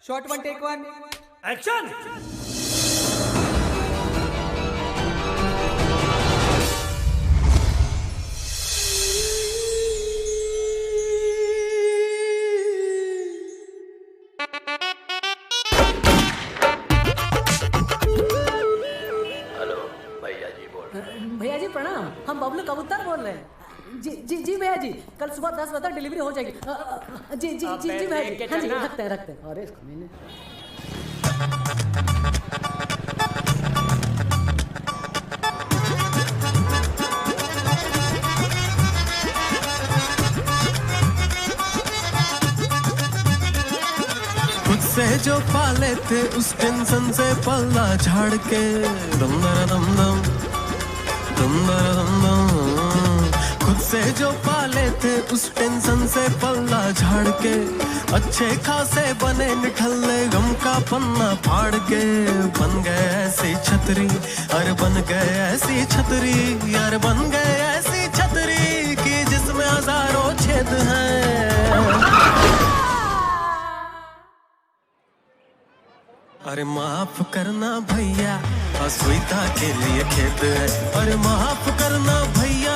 Shot one take one action. Hello भैया जी बोल रहे हैं। भैया जी प्रणाम, हम बबलू कबूतर बोल रहे हैं। जी जी जी भैया जी, कल सुबह 10 बजे तक डिलीवरी हो जाएगी। जी जी जी जी भैया जी, हाँ जी, रखते हैं। अरे इसको मैंने खुद से जो पाले थे उस टेंशन से पल्ला झाड़ के दम दर दम दम दम दर दम दम। खुद से जो पाले थे उस टेंशन से पल्ला झाड़ के अच्छे खासे बने निठल्ले गम का पन्ना फाड़ के बन गए ऐसी छतरी, अरे बन गए ऐसी छतरी, यार बन गए ऐसी छतरी कि जिसमें हजारों छेद हैं। अरे माफ करना भैया असुविधा के लिए खेद है, अरे माफ करना भैया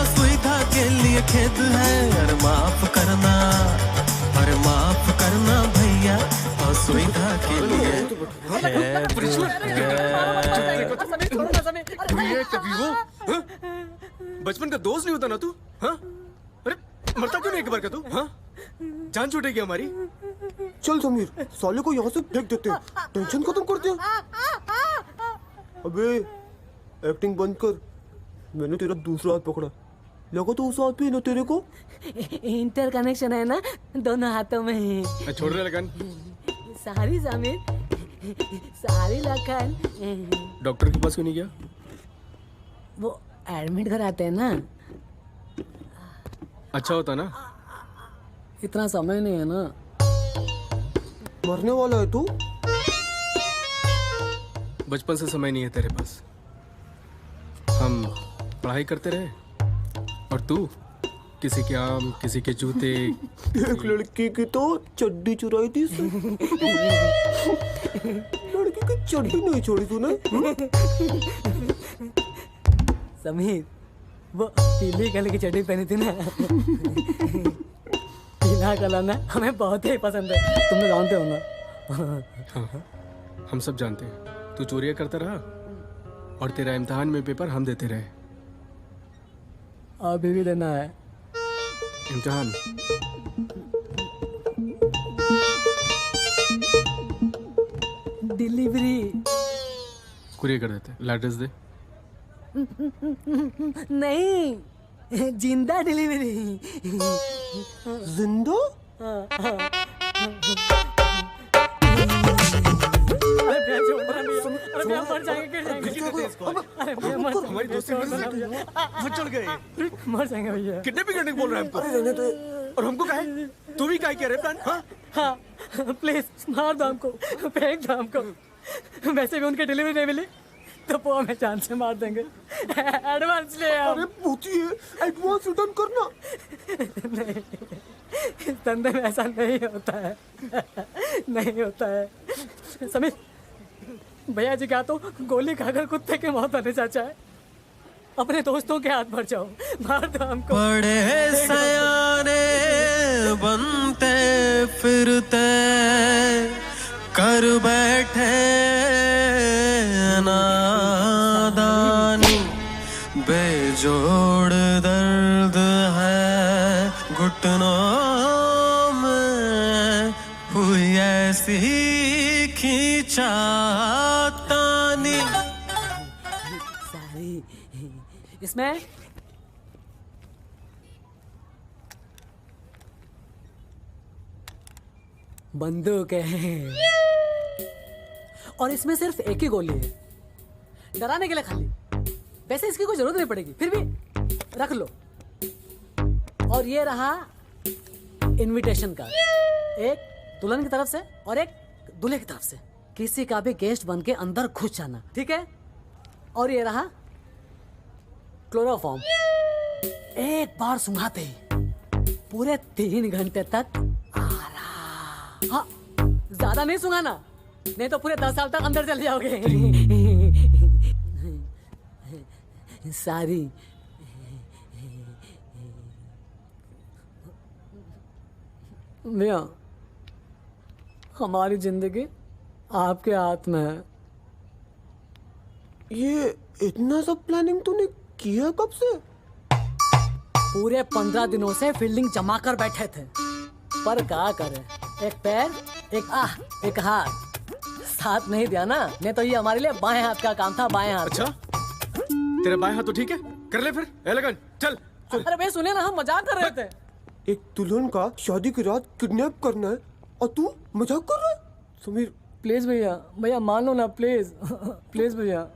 असुविधा के लिए खेद है, अरे माफ करना, अरे माफ करना भैया असुविधा के लिए कभी वो बचपन का दोस्त नहीं होता ना तू? हाँ? अरे मरता क्यों नहीं एक बार का तू? हाँ? जान छूटेगी हमारी। चल समीर, साले को यहाँ से फेंक देते हैं, टेंशन खत्म करते हैं। अबे एक्टिंग बंद कर, मैंने तेरा दूसरा हाथ पकड़ा, लगा तो उस हाथ पे ना तेरे को। इंटर कनेक्शन है ना दोनों हाथों में। छोड़ रहे लगन। सारी समीर, सारी लखन। डॉक्टर के पास क्यों नहीं गया? वो एडमिट कराते हैं ना। अच्छा होता ना। इतना समय नहीं है ना। मरने वाला है तू? बचपन से समय नहीं है तेरे पास। हम पढ़ाई करते रहे और तू किसी के आम, किसी के जूते। एक लड़की की तो चड्डी चुराई थी। लड़की की चड्डी नहीं छोड़ी तूने। समीर, वो पीली कलर की चड्डी पहनी थी ना। पीला कलर ना हमें बहुत ही पसंद है, तुम जानते हो ना। हाँ, हम सब जानते हैं। तू चोरियां करता रहा और तेरा इम्तिहान में पेपर हम देते रहे। अभी भी देना है इम्तिहान। डिलीवरी कुरियर कर देते। एड्रेस दे। नहीं, जिंदा डिलीवरी। जिंदा? हमारी दोस्ती चल गए। मर जाएंगे भैया। किडनैपिंग करने को बोल रहा है हमको। और हमको क्या है? तू भी क्या कह रहे प्लान? हाँ? हाँ, प्लीज मार दो हमको, फेंक दो हमको। वैसे भी उनकी डिलीवरी नहीं मिली तो वो हमें जान से मार देंगे। एडवांस ले आओ। अरे पूछी है, एडवांस रिटर्न करना। नहीं, इस धंधे में ऐसा नहीं होता है, नहीं होता है। समीर, भैया जी क्या तो गोली खाकर कुत्ते के मौत आने चाचा है। अपने दोस्तों के हाथ भर जाओ, मार दो हमको। बड़े सयाने बनते फिरते कर बैठे नादानी, बेजोड़ दर्द है घुटनों में, हुई ऐसी खींचातानी। सारी इसमें बंदूक है और इसमें सिर्फ एक ही गोली है, डराने के लिए खाली। वैसे इसकी कोई जरूरत नहीं पड़ेगी, फिर भी रख लो। और ये रहा इनविटेशन कार्ड, एक दुल्हन की तरफ से और एक दूल्हे की तरफ से। किसी का भी गेस्ट बन के अंदर घुस जाना, ठीक है? और ये रहा क्लोरोफॉर्म, एक बार सुंघाते ही पूरे 3 घंटे तक आराम। हाँ, ज्यादा नहीं सुनाना, नहीं तो पूरे 10 साल तक अंदर चले जाओगे। सारी भैया, हमारी जिंदगी आपके हाथ में है। ये इतना सब प्लानिंग तूने किया कब से? पूरे 15 दिनों से फील्डिंग जमा कर बैठे थे, पर क्या करे, एक पैर एक हाथ साथ नहीं दिया ना, नहीं तो ये हमारे लिए बाएं हाथ का काम था, बाएं हाथ। अच्छा, तेरा बाएं हाथ तो ठीक है, कर ले फिर। ए लगन, चल। अरे भाई सुने ना, हम मजाक कर रहे थे। एक दुल्हन का शादी की रात किडनैप करना है और तू मजाक कर रहा है? समीर प्लीज भैया, भैया मान लो ना प्लीज। प्लीज भैया।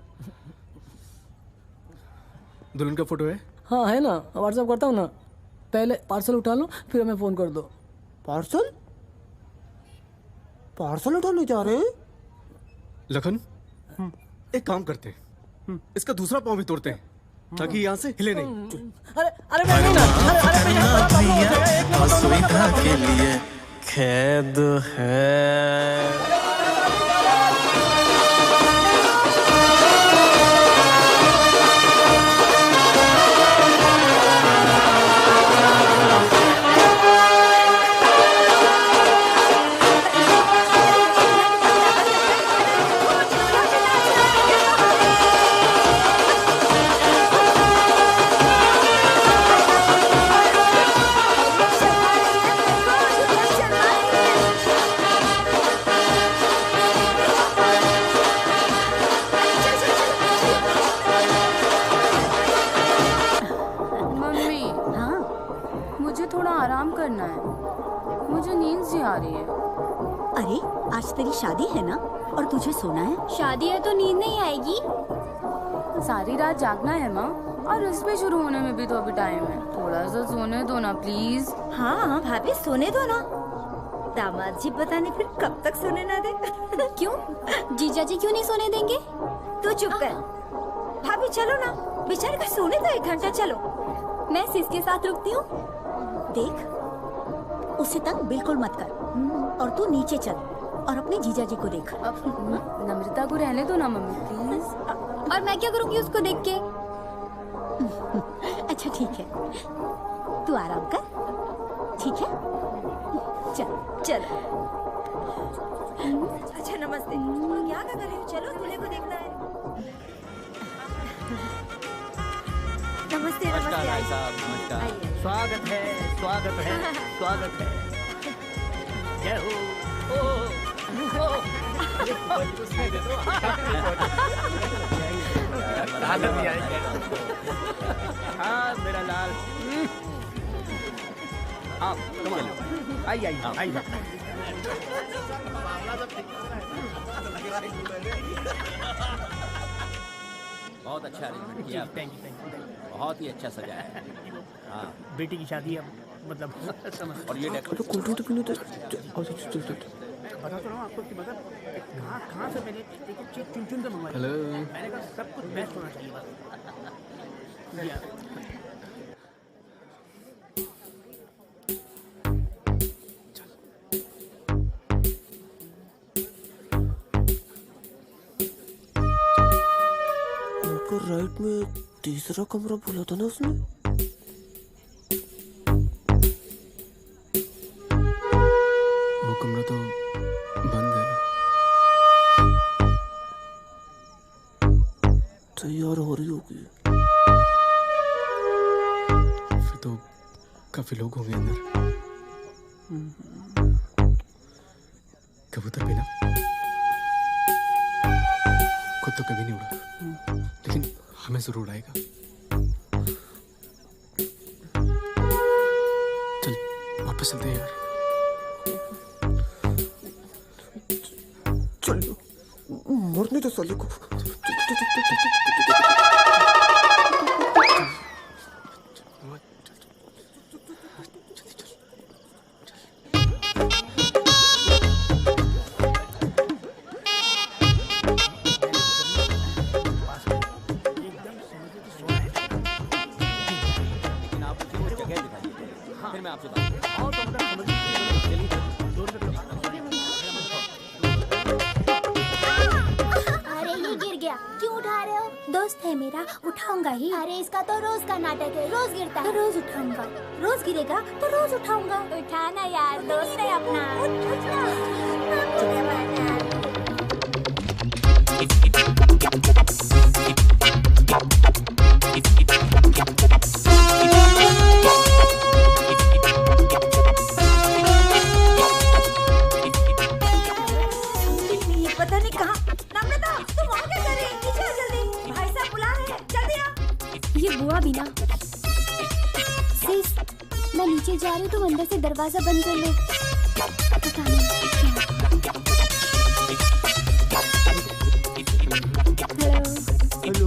दुल्हन का फोटो है? हाँ है ना, व्हाट्सएप करता हूँ ना। पहले पार्सल उठा लो, फिर हमें फोन कर दो। पार्सल उठाने जा रहे हैं? लखन, एक काम करते हैं, इसका दूसरा पाँव भी तोड़ते हैं ताकि यहाँ से हिले नहीं। अरे अरे भैया, अरे भैया, बड़ा प्रॉब्लम हो जाएगा, एक नंबर प्रॉब्लम हो असुविधा जाएगा। के लिए खेद है। मम्मी, हाँ मुझे थोड़ा आराम करना है, मुझे नींद सी आ रही है। अरे आज तेरी शादी है ना, और तुझे सोना है। शादी है तो नींद नहीं आएगी। सारी रात जागना है माँ, और इसमें शुरू होने में भी तो अभी टाइम है। थोड़ा सा सोने दो ना प्लीज। हाँ भाभी सोने दो ना, दामाद जी बताने फिर कब तक सोने ना दे। क्यों जीजा जी क्यों नहीं सोने देंगे? तू चुप कर। भाभी चलो ना, बेचारे को सोने दो 1 घंटा। चलो मैं सिस के साथ रुकती हूँ। देख, उसे तक बिल्कुल मत कर, और तू नीचे चल और अपने जीजा जी को देख। नम्रता को रहने दो ना मम्मी प्लीज। और मैं क्या करूँगी उसको देख के? अच्छा ठीक है, तू आराम कर, ठीक है? चल चल। अच्छा नमस्ते। क्या कर रही हो? चलो दूल्हे को देखना है। नमस्ते नमस्ते। भाई साहब, नमस्कार। आइए। स्वागत है, स्वागत है, स्वागत है। जय हो। हाँ मेरा लाल। आप आइए आइए आइए। बहुत अच्छा अरेंजमेंट किया, बहुत ही अच्छा सजाया है। हाँ बेटी की शादी है, मतलब समझ। और ये तो कोल्ड ड्रिंक तो पीने दे। चल। बता तो रहा हूँ आपको कि मतलब कहाँ से मैंने एक चीज चुन के मंगवाई। हेलो। मैंने कहा सब कुछ बेस्ट होना चाहिए बस। या, ऊपर राइट में तीसरा कमरा बोला था ना उसने? वो कमरा तो बंद है। तैयार हो रही होगी। फिर तो काफी लोग होंगे अंदर। कबूतर भी ना, खुद तो कभी नहीं उड़ा, लेकिन हमें जरूर आएगा। चल वापस चलते हैं यार। चल मरने दो साले को। लेकिन आप मुझे जगह दिखाइए, फिर मैं आपसे बात करूँ। और तो मतलब समझ लीजिए, चलिए, जोर से करो। उठा रहे हो? दोस्त है मेरा, उठाऊंगा ही। अरे इसका तो रोज का नाटक है, रोज गिरता है। तो रोज उठाऊंगा, रोज गिरेगा तो रोज उठाऊंगा। उठाना यार, दोस्त है अपना। पता नहीं कहाँ। नम्रता, तुम वहाँ क्या कर रही? नीचे आ जल्दी। भाई साहब बुला रहे हैं, जल्दी आ। ये बुआ भी ना। सिस, मैं नीचे जा रही हूँ, तुम अंदर से दरवाजा बंद कर लो। पता नहीं हेलो। हेलो।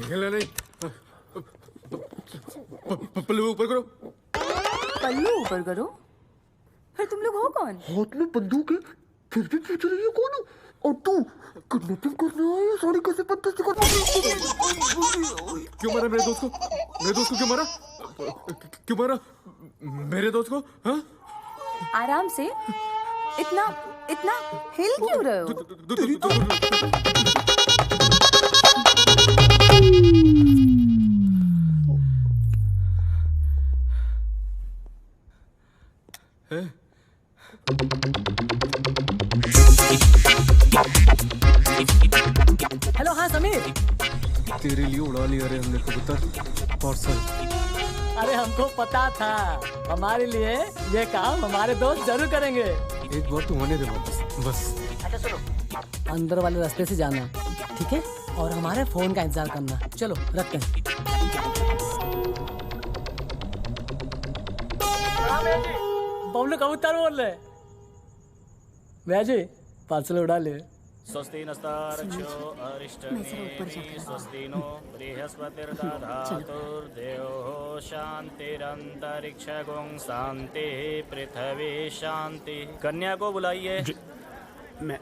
हिला नहीं। पल्लू ऊपर करो। पल्लू ऊपर करो। फिर तुम लोग हो कौन? हाथ में बंदूक है, फिर भी पूछ रही है कौन हूँ? और तू किडनैपिंग करने आई है? साड़ी कैसे पत्थर से क्यों मारा मेरे दोस्त को? मेरे दोस्त को क्यों मारा? क्यों मारा मेरे दोस्त को? हाँ? आराम से। इतना इतना हिल क्यों रहे हो? हेलो, हाँ समीर। तेरे लिए उड़ा लिया रे हमने कबूतर, पार्सल। अरे हमको पता था, हमारे लिए ये काम हमारे दोस्त जरूर करेंगे। एक बार तू होने दे वापस, बस। अच्छा सुनो, अंदर वाले रास्ते से जाना, ठीक है? और हमारे फोन का इंतजार करना। चलो रखते हैं। बबलू कबूतर बोल रहे। भैया जी पार्सल उड़ा ले। स्वस्ति नस्तारक्षो अरिष्टनेमि स्वस्ति नो बृहस्पतिर्दधातुर्देवो शान्तिरन्तरिक्षगुं शान्तिः पृथ्वी शान्तिः। कन्या को बुलाइए। मैं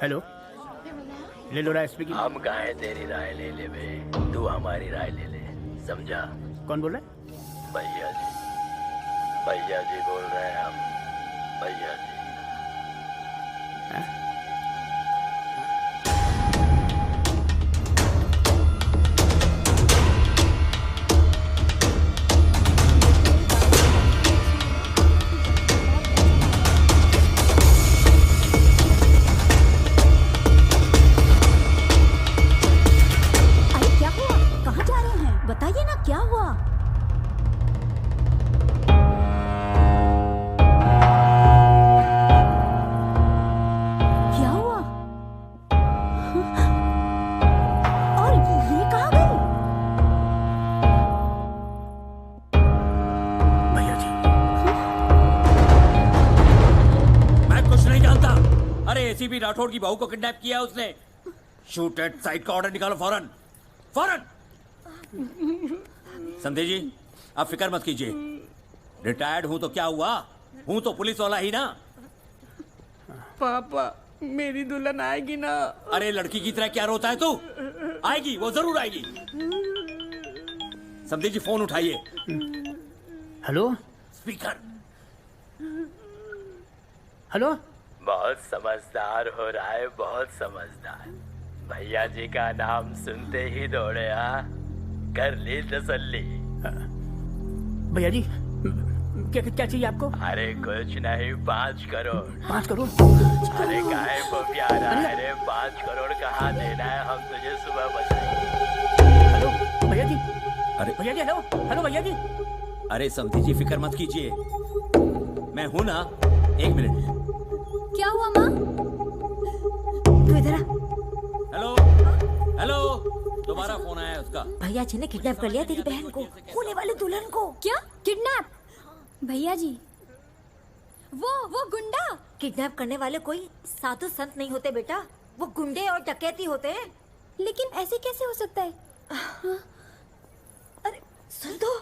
हेलो, ले लो राय स्पीकिंग। हम कहे तेरी राय ले ले बे, तू हमारी राय ले ले, समझा? कौन बोल रहा है? भैया जी बोल रहे हैं हम, भैया जी। अरे क्या हुआ? कहाँ जा रहे हैं? बताइए ना क्या हुआ? क्या हुआ? और ये कहाँ गई? भैया जी, मैं कुछ नहीं जानता। अरे एसीपी राठौड़ की बहू को किडनैप किया है उसने। शूट एट साइट का ऑर्डर निकालो फौरन, फौरन। संध्या जी, आप फिक्र मत कीजिए। रिटायर्ड हूं तो क्या हुआ, हूं तो पुलिस वाला ही ना। पापा, मेरी दुल्हन आएगी ना? अरे लड़की की तरह क्या रोता है तू? आएगी, वो जरूर आएगी। संध्या जी फोन उठाइए। Hello, speaker. हेलो। बहुत समझदार हो रहा है, बहुत समझदार। भैया जी का नाम सुनते ही दौड़े। हाँ, कर ली तसल्ली। भैया जी, क्या क्या चाहिए आपको? अरे कुछ नहीं, 5 करोड़। 5 करोड़? अरे काहे को प्यारा है रे? 5 करोड़ कहाँ देना है, हम तुझे सुबह बताएंगे। हेलो भैया जी। अरे भैया जी, हेलो हेलो भैया जी। अरे समधी जी फिक्र मत कीजिए, मैं हूं ना। 1 मिनट। क्या हुआ माँ? तू इधर आ। हेलो हेलो, दोबारा फोन आया उसका। भैया जी ने किडनैप कर लिया तेरी बहन को, होने वाली दुल्हन को। क्या किडनैप? भैया जी, वो गुंडा। किडनैप करने वाले कोई साधु संत नहीं होते बेटा, वो गुंडे और डकैती होते हैं। लेकिन ऐसे कैसे हो सकता है? अरे सुन तो।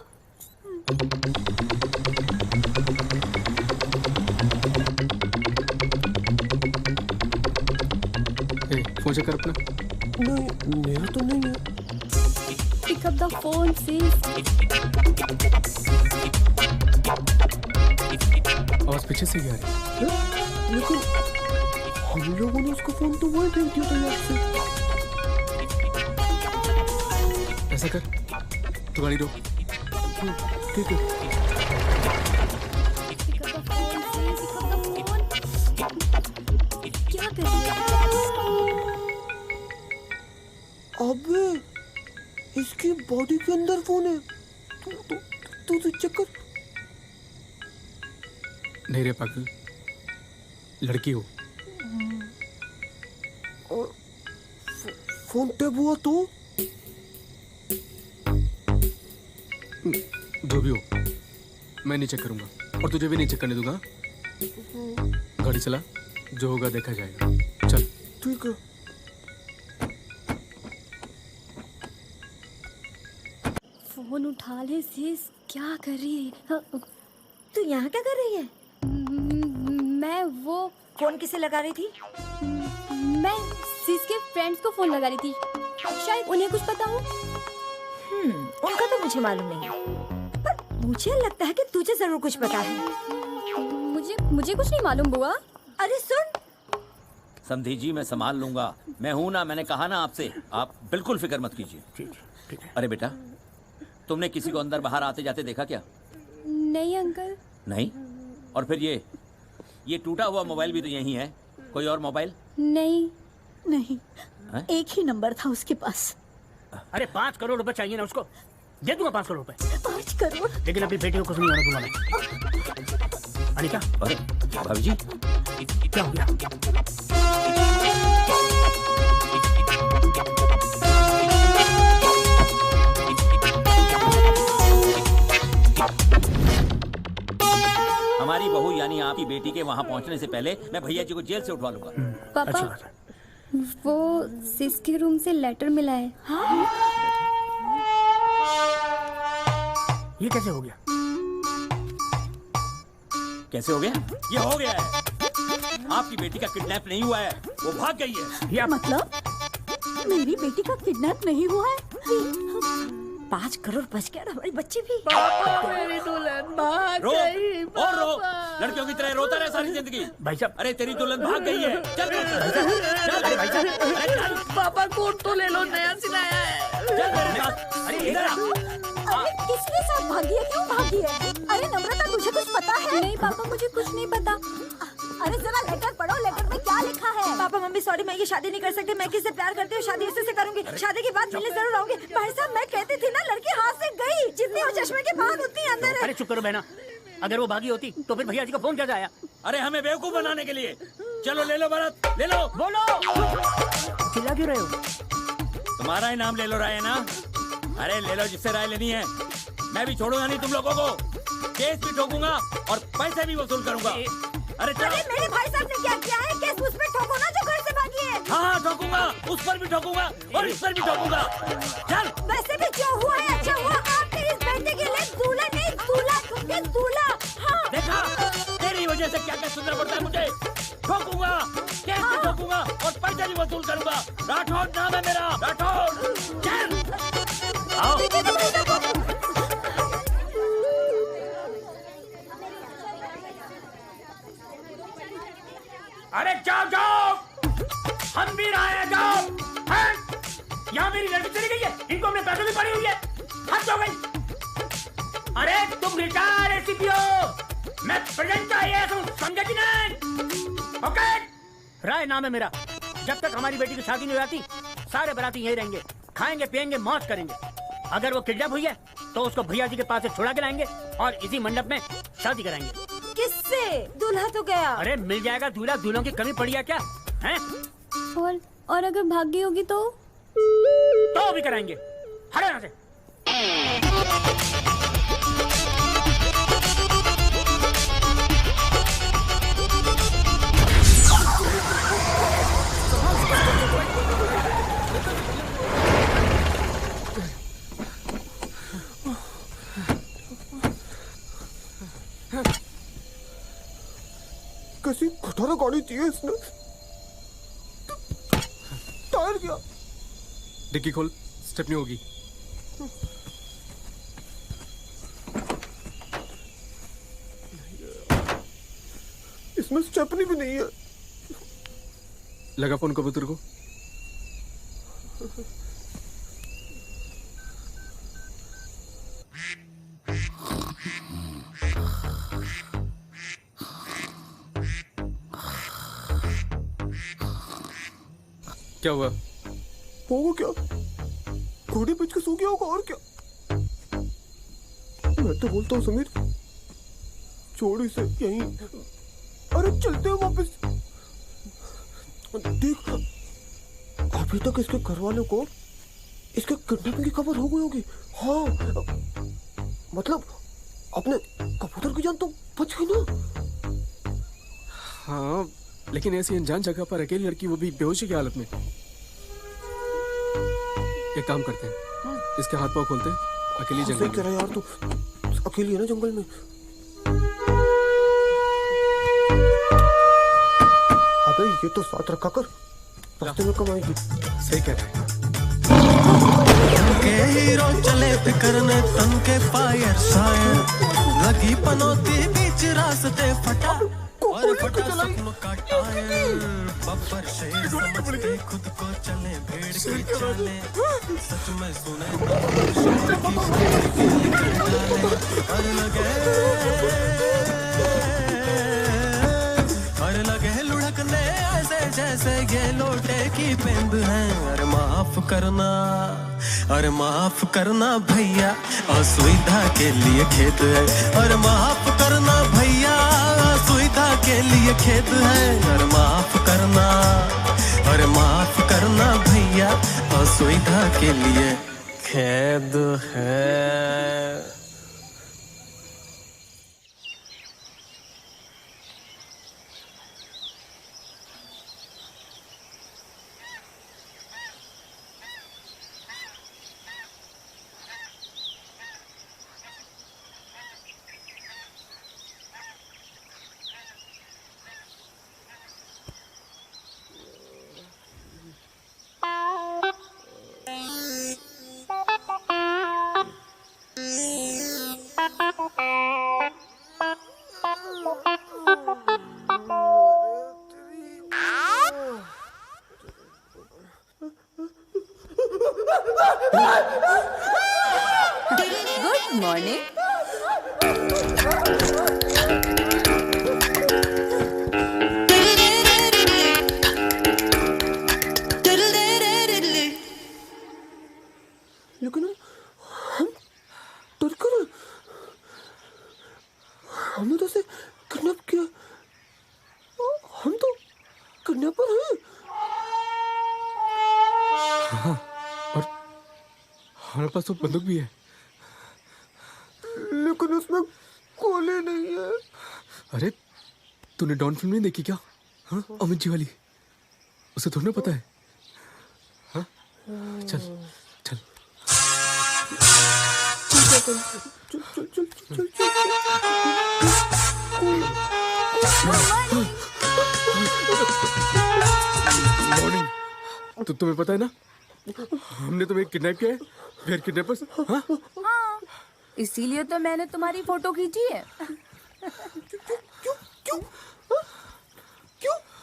फोन फोन चेक कर अपना। नहीं मेरा तो नहीं है। Pick up the phone sis। आवाज पीछे से ही आ रही है। लेकिन हम लोगों ने उसका फोन तो वही फेंक दिया था याद से। ऐसा कर, तू गाड़ी रोक। ठीक है। क्या कर रही है? अबे इसकी बॉडी के अंदर फोन है। तू चेक कर। नहीं रे पागल, लड़की हो। और फोन टैप हुआ तो जो भी हो, मैं नहीं चेक करूंगा और तुझे भी नहीं चेक करने दूंगा। गाड़ी चला, जो होगा देखा जाएगा। चल। ठीक है। फोन उठा ले sis, क्या कर रही है? तू यहाँ क्या कर रही है? मैं वो फोन किसे लगा रही थी? मैं sis के फ्रेंड्स को फोन लगा रही थी, शायद उन्हें कुछ पता हो। उनका तो मुझे मालूम नहीं, पर मुझे लगता है कि तुझे जरूर कुछ पता है। मुझे कुछ नहीं मालूम बुआ। अरे सुन, समधी जी मैं संभाल लूंगा, मैं हूं ना, मैंने कहा ना आपसे, आप बिल्कुल फिक्र मत कीजिए। ठीक है। अरे बेटा, तुमने किसी को अंदर बाहर आते जाते देखा क्या? नहीं अंकल। नहीं? और फिर ये टूटा हुआ मोबाइल भी तो यही है, कोई और मोबाइल? नहीं। है? एक ही नंबर था उसके पास। अरे 5 करोड़ रुपए चाहिए ना उसको, दे दूंगा 5 करोड़ रुपए। 5 करोड़? लेकिन अपनी बेटी को कुछ नहीं होने दूंगा मैं। अनिका, अरे भाभी जी क्या हो गया? हमारी बहू यानी आपकी बेटी के वहाँ पहुँचने से पहले मैं भैया जी को जेल से उठवा लूंगा। पापा, अच्छी बात है। वो सिस के रूम से लेटर मिला है। हाँ? ये कैसे हो गया? कैसे हो गया? ये हो गया है। आपकी बेटी का किडनैप नहीं हुआ है, वो भाग गई है। या मतलब मेरी बेटी का किडनैप नहीं हुआ है? 5 करोड़ बच गया ना हमारी बच्ची भी। मेरी दुल्हन भाग रो गई। और रो, लड़कियों की तरह रोता रहे सारी जिंदगी। भाई साहब, अरे तेरी दुल्हन भाग गई है, चल अरे भाई साहब, अरे चल पापा कोट तो ले लो, नया सिलाया है। चल मेरे साथ। अरे इधर आ। अरे किसके साथ भागी है? क्यों भागी है? अरे नम्रता, तुझे कुछ पता है? नहीं पापा, मुझे कुछ नहीं पता। अरे जरा लेटर पढ़ो, लेटर में क्या लिखा है? पापा मम्मी सॉरी, मैं ये शादी नहीं कर सकती, मैं किससे प्यार करती हूँ, शादी उसी से करूंगी, शादी के बाद मिलने जरूर आऊंगी। भाई साहब, मैं कहती थी ना, लड़की हाथ से गई, जितनी वो चश्मे के बाहर उतनी अंदर है। अरे चुप करो बहना, अगर वो भागी होती तो फिर भैया जी को फोन कैसे आया? अरे हमें बेवकूफ बनाने के लिए। चलो ले लो भरत, ले लो। बोलो, चिल्ला क्यों रहे हो? तुम्हारा ही नाम ले लो राय है ना? अरे ले लो, जिससे राय लेनी है। मैं भी छोड़ूंगा नहीं तुम लोगों को, केस भी ठोकूंगा और पैसे भी वसूल करूंगा। अरे चलो। अरे मेरे भाई साहब ने क्या किया है? केस उस पे ठोको ना जो घर से भागी है। हाँ ठोकूंगा, उस पर भी ठोकूंगा और इस पर भी ठोकूंगा। चल। वैसे भी जो हुआ है अच्छा हुआ, आप मेरी इस बेटे के लिए दूल्हा नहीं, दूल्हा ढूंढे, दूल्हा। हाँ। देखा, तेरी वजह से क्या क्या सुनना पड़ता है मुझे। ठोकूंगा, केस भी ठोकूंगा और पैसे भी वसूल करूंगा। राठौड़ नाम है मेरा, राठौड़। चल आओ। अरे जाओ जाओ, हम भी रहे हैं, जाओ। हैं? यहाँ मेरी लड़की चली गई है, इनको अपने पैसे भी पड़ी हुई है, हद हो गई। अरे तुम रिटायर एसीपी हो, मैं प्रेजेंट आईएएस हूँ, समझे कि नहीं? ओके? राय नाम है मेरा। जब तक हमारी बेटी की शादी नहीं हो जाती, सारे बाराती यहीं रहेंगे, खाएंगे पियेंगे मौज करेंगे। अगर वो किडनैप हुई है तो उसको भैया जी के पास से छुड़ा के लाएंगे और इसी मंडप में शादी कराएंगे। किससे? दूल्हा तो गया। अरे मिल जाएगा दूल्हा, दूल्हों की कमी पड़ी है क्या? हैं? और अगर भाग गई होगी तो भी कराएंगे। हटो यहाँ से। कैसी खटारा गाड़ी थी इसने। टायर क्या? डिक्की खोल, स्टेपनी होगी। इसमें स्टेपनी भी नहीं है। लगा फोन कबूतर को। क्या हुआ? होगा क्या? घोड़े बेच के सो गया होगा और क्या? मैं तो बोलता हूँ समीर, छोड़ इसे यहीं। अरे चलते हैं वापस। देख, अभी तक इसके घर वालों को इसके किडनैपिंग की खबर हो गई होगी। हाँ, मतलब अपने कबूतर की जान तो बच गई ना। हाँ, लेकिन ऐसी अनजान जगह पर अकेली लड़की, वो भी बेहोशी की हालत में। एक काम करते हैं, इसके हाथ पांव खोलते हैं, अकेली जंगल में। कह रहा यार, तू अकेली है ना जंगल में। अबे ये तो साथ रखा कर, रास्ते में कम आएगी। सही कह रहा है। के हीरो चले फिकरने तन के फायर शायर, लगी पनौती बीच रास्ते फटा और फटा सपनों का टायर। बब्बर शेर समझ के खुद को चले भेड़ की चाले, सच में सुने और लगे लुढ़कने ऐसे जैसे ये लोटे की पेंद है। अरे माफ करना, अरे माफ करना भैया, असुविधा के लिए खेद है। अरे माफ करना भैया, असुविधा के लिए खेद है। अरे माफ करना, अरे माफ करना भैया, असुविधा के लिए खेद है। Good morning. लेकिन हम टर्कर, हमने तो उसे किडनैप किया। हम तो किडनैपर हैं। हाँ, और हमारे पास तो बंदूक भी है। लेकिन उसमें गोली नहीं है। अरे तूने डॉन फिल्म नहीं देखी क्या? हाँ, अमित जी वाली। उसे थोड़ा ना पता है। हाँ, चल चल चल चल चल चल। मॉर्निंग। तो तुम्हें पता है ना, हमने तुम्हें किडनैप किया है। फिर किडनैपर्स। हाँ, इसीलिए तो मैंने तुम्हारी फोटो खींची है।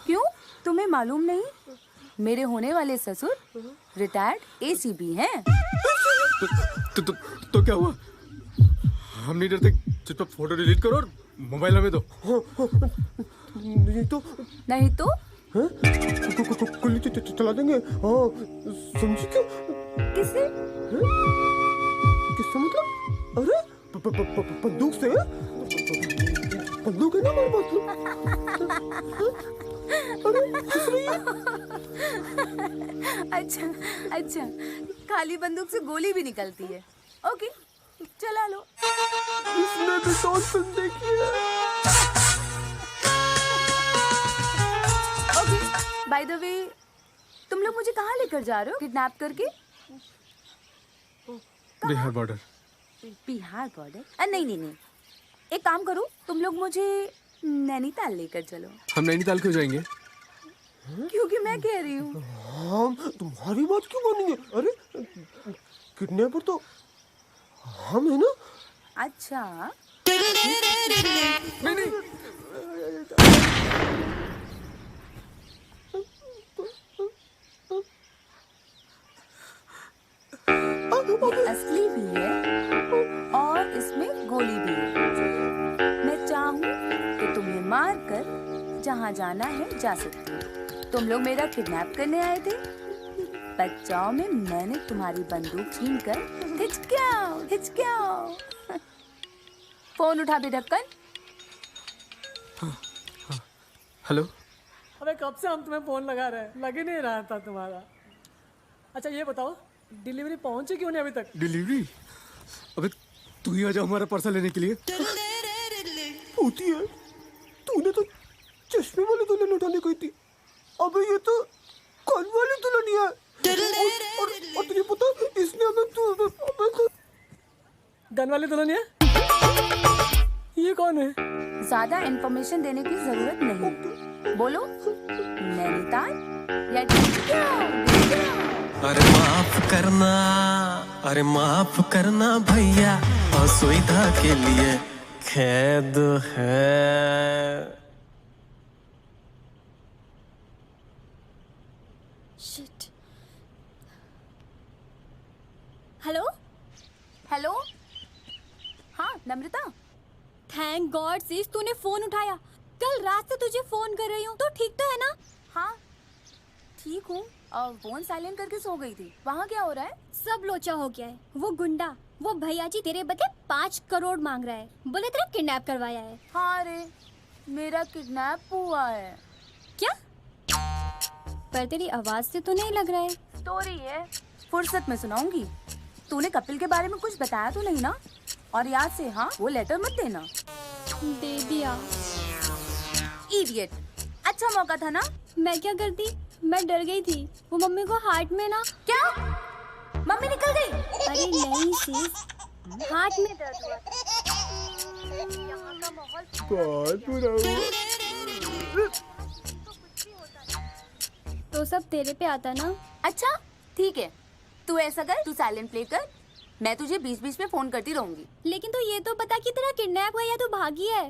क्यों? तुम्हें मालूम नहीं? मेरे होने वाले ससुर रिटायर्ड एसीपी हैं। तो क्या हुआ? हम नहीं डरते। चुपचाप फोटो डिलीट करो और मोबाइल हमें दो। नहीं तो हाँ? गोली चला देंगे। हाँ, समझी क्या? किससे? किससे मतलब? अरे बंदूक से। बंदूक है ना हमारे पास। अरे हंस रही है। अच्छा, खाली बंदूक से गोली भी निकलती है। ओके, चला लो। इसने भी डॉन फिल्म देखी है। ओके, बाय द वे, तुम लोग मुझे कहाँ लेकर जा रहे हो किडनैप करके? बिहार बॉर्डर। बिहार बॉर्डर? नहीं, एक काम करो, तुम लोग मुझे नैनीताल लेकर चलो। हम नैनीताल क्यों जाएंगे? क्योंकि मैं कह रही हूँ। हम तुम्हारी बात क्यों मानेंगे? अरे किडनैपर तो हम है ना। अच्छा असली भी है और इसमें गोली भी है। मैं चाहूँ तो तुम्हें मार कर जहाँ जाना है जा सकती हूँ। तुम लोग मेरा किडनैप करने आए थे, बचाओ में मैंने तुम्हारी बंदूक छीनकर हिचक्याओ। फोन उठा भी ढक्कन। हेलो। अबे कब से हम तुम्हें फोन लगा रहे हैं, लग ही नहीं रहा था तुम्हारा। अच्छा ये बताओ डिलीवरी पहुंची क्यों नहीं अभी तक? डिलीवरी? अबे तू ही आ जा हमारा पार्सल लेने के लिए। होती है, तूने तो चश्मे वाली दुल्हन उठाने गई थी, अबे ये तो कान वाली दुल्हन है। और तुझे पता इसने हमें गन वाली दुल्हन है? ये कौन है? ज्यादा इंफॉर्मेशन देने की जरूरत नहीं। बोलो नैनीताल या अरे माफ करना भैया, असुविधा के लिए खेद है। शिट। Hello hello. हाँ नम्रता। थैंक गॉड सीस तूने फोन उठाया। कल रात से तुझे फोन कर रही हूँ, तो ठीक तो है ना? हाँ ठीक हूँ। फोन साइलेंट करके सो गई थी। वहाँ क्या हो रहा है? सब लोचा हो गया है। वो गुंडा, वो भैया जी तेरे बदले 5 करोड़ मांग रहा है। बोले तेरा किडनैप करवाया है। हाँ रे, मेरा किडनैप हुआ है। क्या? पर तेरी आवाज से तो नहीं लग रहा है। स्टोरी है, फुर्सत में सुनाऊंगी। तूने कपिल के बारे में कुछ बताया तो नहीं ना? और याद से हाँ वो लेटर मत देना। दे दिया। इडियट। अच्छा मौका था ना। मैं क्या करती, मैं डर गई थी। वो मम्मी को हार्ट में ना। क्या मम्मी निकल गई? अरे नहीं सीस, हार्ट में दर्द हुआ था। यहाँ का माहौल बहुत बुरा हुआ। तो सब तेरे पे आता ना। अच्छा ठीक है, तू ऐसा कर, तू साइलेंट प्ले कर, मैं तुझे बीच-बीच में फोन करती रहूंगी। लेकिन तू ये तो बता कि तेरा किडनैप हुआ या तू भागी है?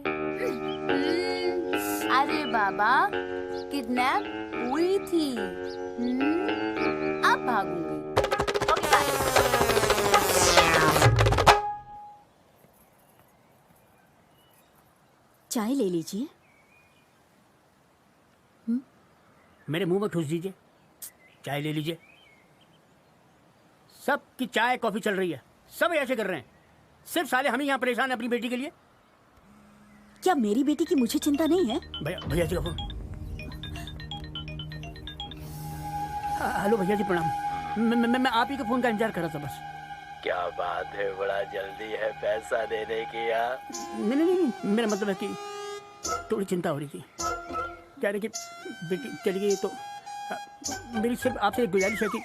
अरे बाबा, किडनैप हुई थी। अब भागूंगी। चाय ले लीजिए। मेरे मुंह में ठूस दीजिए। चाय ले लीजिए। सब की चाय कॉफी चल रही है, सब ऐसे कर रहे हैं। सिर्फ साले हम ही यहाँ परेशान हैं अपनी बेटी के लिए। क्या मेरी बेटी की मुझे चिंता नहीं है? भैया जी का फोन। हेलो भैया जी प्रणाम। मैं आप ही के फोन का इंतजार कर रहा था बस। क्या बात है, बड़ा जल्दी है पैसा देने की यार। नहीं, मेरा मतलब है कि थोड़ी चिंता हो रही थी। कह रहे कि बेटी चली गई तो मेरी सिर्फ आपसे एक गुजारिश है कि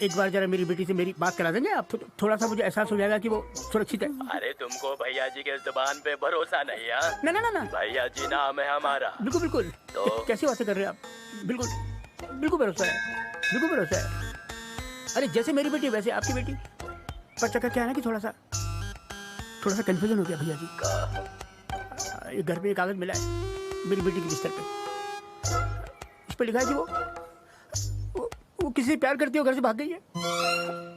एक बार जरा मेरी बेटी से मेरी बात करा देंगे आप। थोड़ा सा मुझे एहसास हो जाएगा कि वो सुरक्षित है। अरे तुमको भैया जी के जुबान पे भरोसा नहीं है? ना भैया जी नाम है हमारा। बिल्कुल। तो कैसी बातें कर रहे हैं आप? बिल्कुल भरोसा है, बिल्कुल भरोसा है। अरे जैसे मेरी बेटी वैसे आपकी बेटी। पर चक्कर क्या है ना कि थोड़ा सा कंफ्यूजन हो गया भैया जी। ये घर पे एक कागज मिला है मेरी बेटी के बिस्तर पे। इस पे लिखा है कि वो किसी से प्यार करती है, घर से भाग गई है।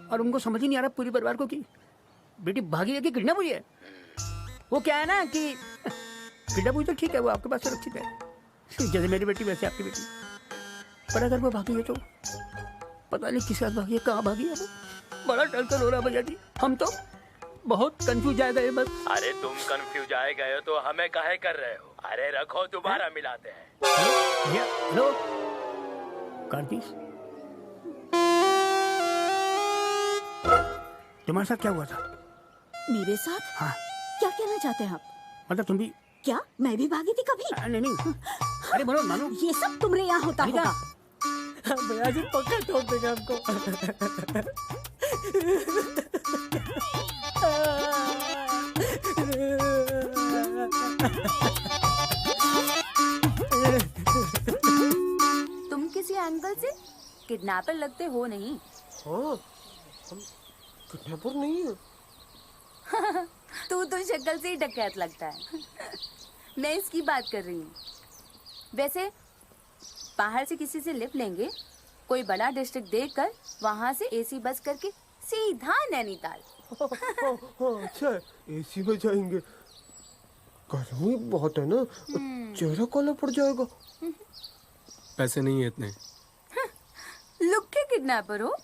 और उनको समझ ही नहीं आ रहा पूरी परिवार को कि बेटी भागी है कि किडनैप हुई है। वो क्या है ना कि किडनैप हुई तो ठीक है, वो आपके पास सुरक्षित है, जैसे मेरी बेटी वैसे आपकी बेटी। पर अगर वो भागी है तो पता नहीं किस साथ भागी है, कहाँ भागी है। वो बड़ा टेंशन हो रहा है भैया जी। हम तो बहुत कंफ्यूज आ गए बस। अरे तुम कंफ्यूज आए गए हो तो हमें काहे कर रहे हो? अरे रखो, दोबारा मिलाते हैं। हेलो कार्तिक, तुम्हारे साथ क्या हुआ था? मेरे साथ? हाँ। क्या कहना चाहते हैं आप? मतलब तुम भी? क्या मैं भी भागी थी कभी? नहीं। अरे मानो ये सब तुम्हारे यहाँ होता होगा। भैया जी पक्का ठोक देगा हमको। तुम शक्ल से किडनैपर लगते हो नहीं। हाँ, हम किडनैपर नहीं है। तू तो शक्ल से ही डकैत लगता है। मैं इसकी बात कर रही हूँ। वैसे बाहर से किसी से लिफ्ट लेंगे, कोई बड़ा डिस्ट्रिक्ट देखकर वहाँ से एसी बस करके सीधा नैनीताल। हाँ, अच्छा है, एसी में जाएंगे। गर्मी बहुत है ना, चेहरा काला पड़ जाएगा। पैसे नहीं है इतने। लुक के किडनैपर हो,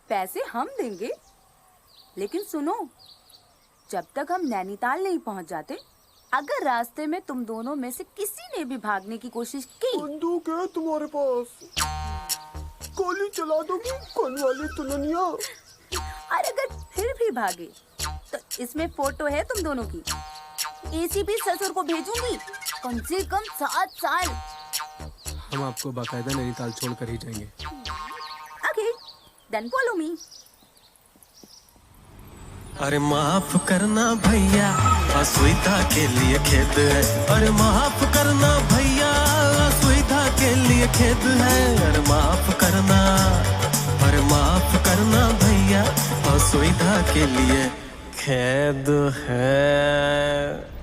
पैसे हम देंगे। लेकिन सुनो, जब तक हम नैनीताल नहीं पहुंच जाते, अगर रास्ते में तुम दोनों में से किसी ने भी भागने की कोशिश की, बंदूक है तुम्हारे पास, गोली चला दोगी कौन वाली दुल्हनिया। और अगर फिर भी भागे तो इसमें फोटो है तुम दोनों की। एसीपी ससुर को भेजूंगी, कम से कम 7 साल। हम आपको बाकायदा नैनीताल छोड़कर ही जाएंगे। Okay, then follow me. अरे माफ करना भैया, असुविधा के लिए खेद है। अरे माफ करना भैया, असुविधा के लिए खेद है। अरे माफ करना, अरे माफ करना भैया, असुविधा के लिए खेद है।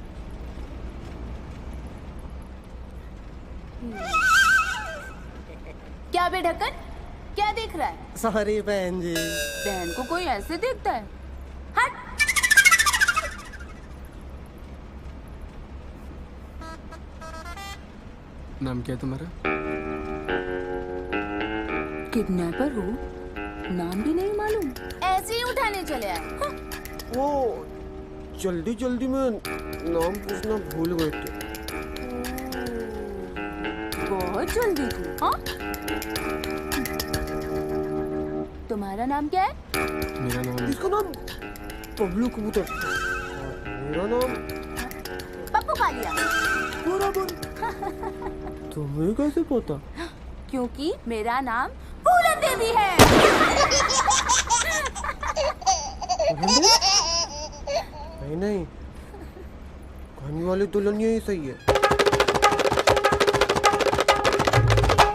क्या बे ढक्कन, क्या देख रहा है? सॉरी बहन जी। बहन को कोई ऐसे देखता है? हट। नाम क्या है तुम्हारा? किडनैपर हो, नाम भी नहीं मालूम, ऐसे ही उठाने चले आए। हाँ। वो जल्दी जल्दी में नाम पूछना भूल गए थे। बहुत जल्दी थी। हाँ? तुम्हारा नाम क्या है? मेरा नाम, इसका नाम पब्लू कबूतर। मेरा नाम पप्पू कालिया। बराबर। तुम्हें कैसे पता? क्योंकि मेरा नाम फूलन देवी है। नहीं नहीं, कहानी वाली दुल्हनिया ही सही है।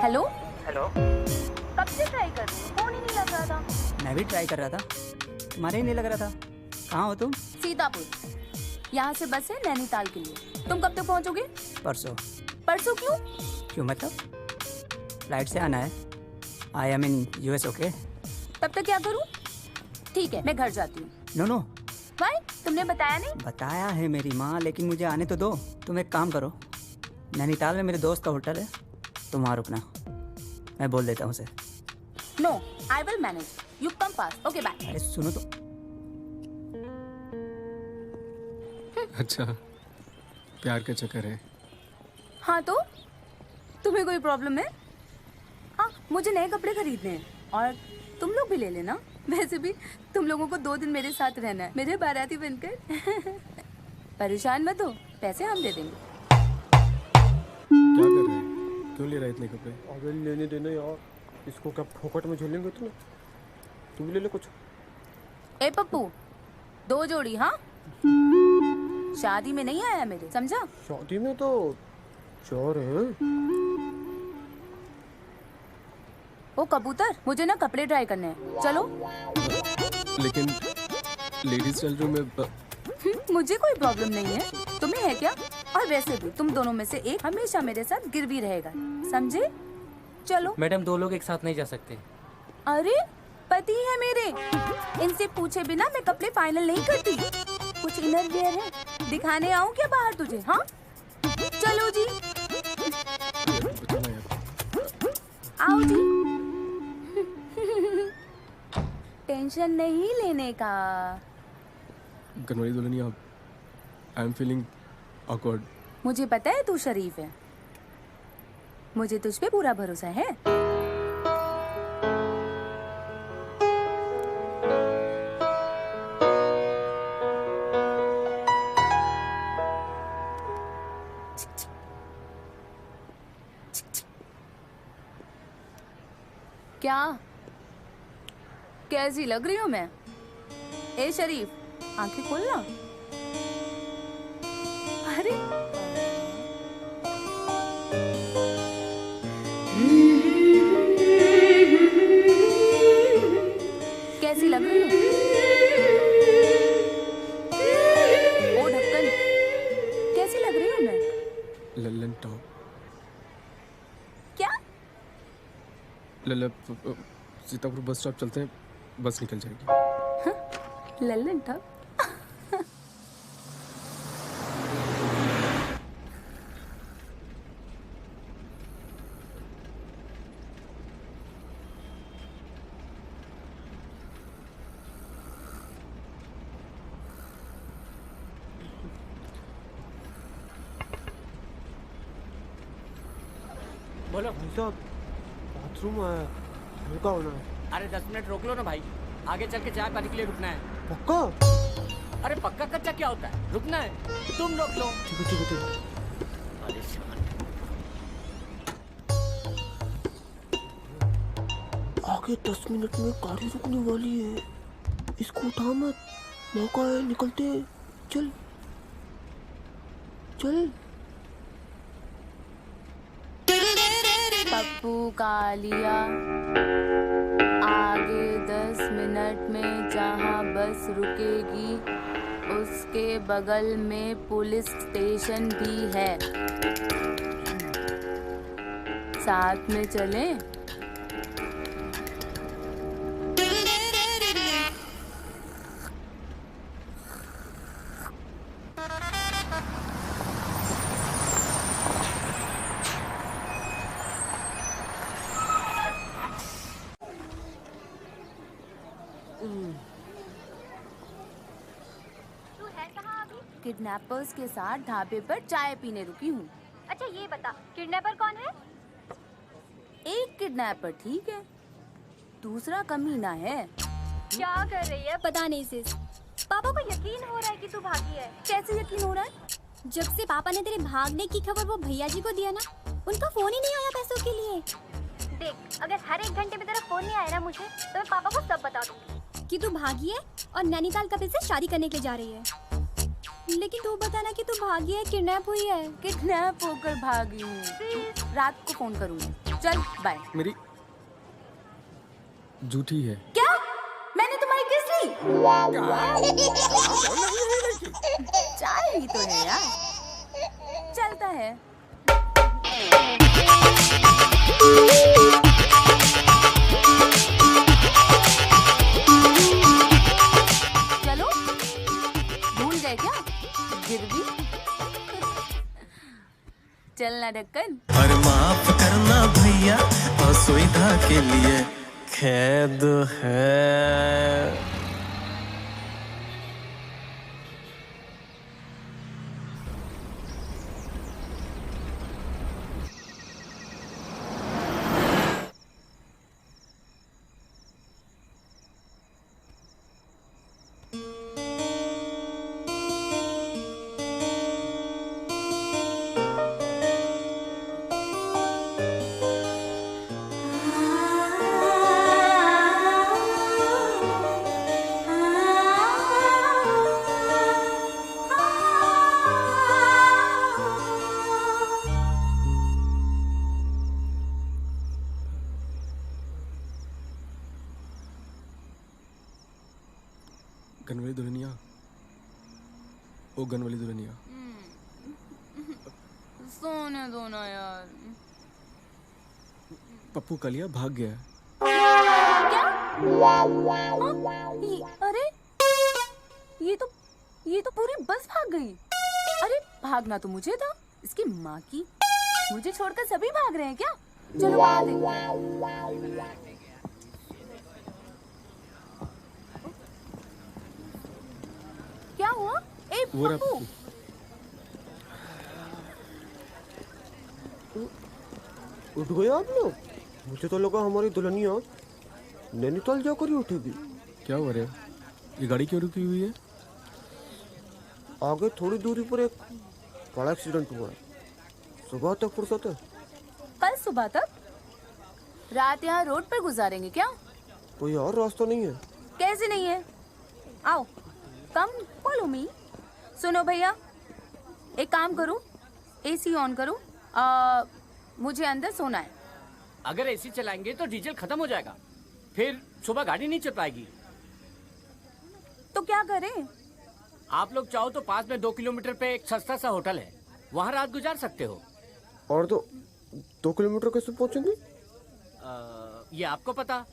हेलो हेलो, कब से ट्राई कर रही हूँ, फोन ही नहीं लग रहा था। मैं भी ट्राई कर रहा था, तुम्हारे ही नहीं लग रहा था। कहाँ हो तुम? सीतापुर। यहाँ से बस है नैनीताल के लिए। तुम कब तक पहुँचोगे? परसों। परसों क्यों? क्यों मतलब? फ्लाइट से आना है। I am in US. Okay, तब तक क्या करूँ? ठीक है, मैं घर जाती हूँ। नो नो, भाई तुमने बताया नहीं? बताया है मेरी माँ, लेकिन मुझे आने तो दो। तुम एक काम करो, नैनीताल में मेरे दोस्त का होटल है, तुम वहाँ रुकना, मैं बोल देता हूँ उसे। No, I will manage. You come fast. Okay bye. अरे सुनो तो। अच्छा, प्यार का चक्कर है। हाँ तो तुम्हें कोई प्रॉब्लम है? हाँ, मुझे नए कपड़े खरीदने हैं और तुम लोग भी ले लेना। वैसे भी तुम लोगों को 2 दिन मेरे साथ रहना है, मेरे बाराती बनकर। परेशान मत हो, पैसे हम दे देंगे। क्या कर रहे हैं? क्यों ले रहा है इतने कपड़े? अबे लेने देना यार, इसको क्या फोकट में झेलेंगे तो ना। तू भी ले ले कुछ। ए पप्पू, 2 जोड़ी। हाँ, शादी में नहीं आया मेरे, समझा? शादी में तो 4 हैं। ओ कबूतर, मुझे ना कपड़े ट्राई करने हैं, चलो। लेकिन लेडीज चल रूम में मुझे कोई प्रॉब्लम नहीं है, तुम्हें है क्या? और वैसे भी तुम दोनों में से एक हमेशा मेरे साथ गिरवी रहेगा, समझे? चलो। मैडम, 2 लोग एक साथ नहीं जा सकते। अरे पति है मेरे, इनसे पूछे बिना मैं कपड़े फाइनल नहीं करती। कुछ इनर वियर है, दिखाने आऊं क्या बाहर तुझे? हाँ चलो जी, आओ जी। टेंशन नहीं लेने का। कनवाली दुल्हनिया, आई एम फीलिंग ऑकवर्ड। मुझे पता है तू शरीफ है, मुझे तुझ पे पूरा भरोसा है। क्या कैसी लग रही हूँ मैं? ए शरीफ, आंखें खोलना। अरे टाउन। क्या? सीतापुर बस स्टॉप चलते हैं, बस निकल जाएगी। लल्लन था। बोलो भाई साहब, बाथरूम आया, हल्का होना है। अरे 10 मिनट रोक लो ना भाई, आगे चल के चाय पानी के लिए रुकना है। पक्का? अरे पक्का कच्चा क्या होता है, रुकना है, तुम रोक लो। ठीक है ठीक है ठीक है। आगे 10 मिनट में गाड़ी रुकने वाली है, इसको उठा मत, मौका है, निकलते हैं। चल चल। पप्पू कालिया, आगे 10 मिनट में जहाँ बस रुकेगी उसके बगल में पुलिस स्टेशन भी है, साथ में चलें? किडनैपर्स के साथ ढाबे पर चाय पीने रुकी हूँ। अच्छा ये बता, किडनैपर कौन है? एक किडनैपर ठीक है, दूसरा कमीना है। क्या कर रही है? पता नहीं सिस, पापा को यकीन हो रहा है कि तू भागी है। कैसे यकीन हो रहा है? जब से पापा ने तेरे भागने की खबर वो भैया जी को दिया ना, उनका फोन ही नहीं आया पैसों के लिए। देख, अगर हर 1 घंटे में तेरा फोन नहीं आया ना मुझे, तो मैं पापा को सब बता दूंगी कि तू भागी है और नैनीताल कपिल से शादी करने के लिए जा रही है। लेकिन तू बताना कि तू भागी है, किडनैप हुई है। किडनैप होकर भागी हूँ, रात को फोन करूँगी। चल बाय। मेरी झूठी है। क्या? मैंने तुम्हारी किस ली? चाय ही तो है यार, चलता है। चलो, भूल गए क्या गिरवी? चलना ढक्कन। और माफ करना भैया, असुविधा के लिए खेद है। गनवाली दुल्हनिया, ओ गनवाली दुल्हनिया, सोने दो ना यार। पप्पू कालिया भाग गया है। क्या? अरे ये तो पूरी बस भाग गई। अरे भागना तो मुझे था, इसकी माँ की। मुझे छोड़कर सभी भाग रहे हैं क्या? चलो बाहर देखो। क्या हुआ? ए पप्पू, उठ गए आप लोग? मुझे तो लगा हमारी दुल्हनिया नैनीताल जाकर ही उठेगी। क्या हुआ रे? ये गाड़ी क्यों रुकी हुई है? आगे थोड़ी दूरी पर एक बड़ा एक्सीडेंट हुआ है, सुबह तक फुर्सत है। कल सुबह तक? रात यहाँ रोड पर गुजारेंगे क्या? कोई और रास्ता नहीं है? कैसे नहीं है? आओ, कम फॉलो मी। सुनो भैया, एक काम करो, एसी ऑन करो। मुझे अंदर सोना है। अगर एसी चलाएंगे तो डीजल खत्म हो जाएगा, फिर सुबह गाड़ी नहीं चल पाएगी। तो क्या करें? आप लोग चाहो तो पास में 2 किलोमीटर पे एक सस्ता सा होटल है, वहाँ रात गुजार सकते हो। और तो 2 किलोमीटर कैसे पहुंचेंगे? ये आपको पता?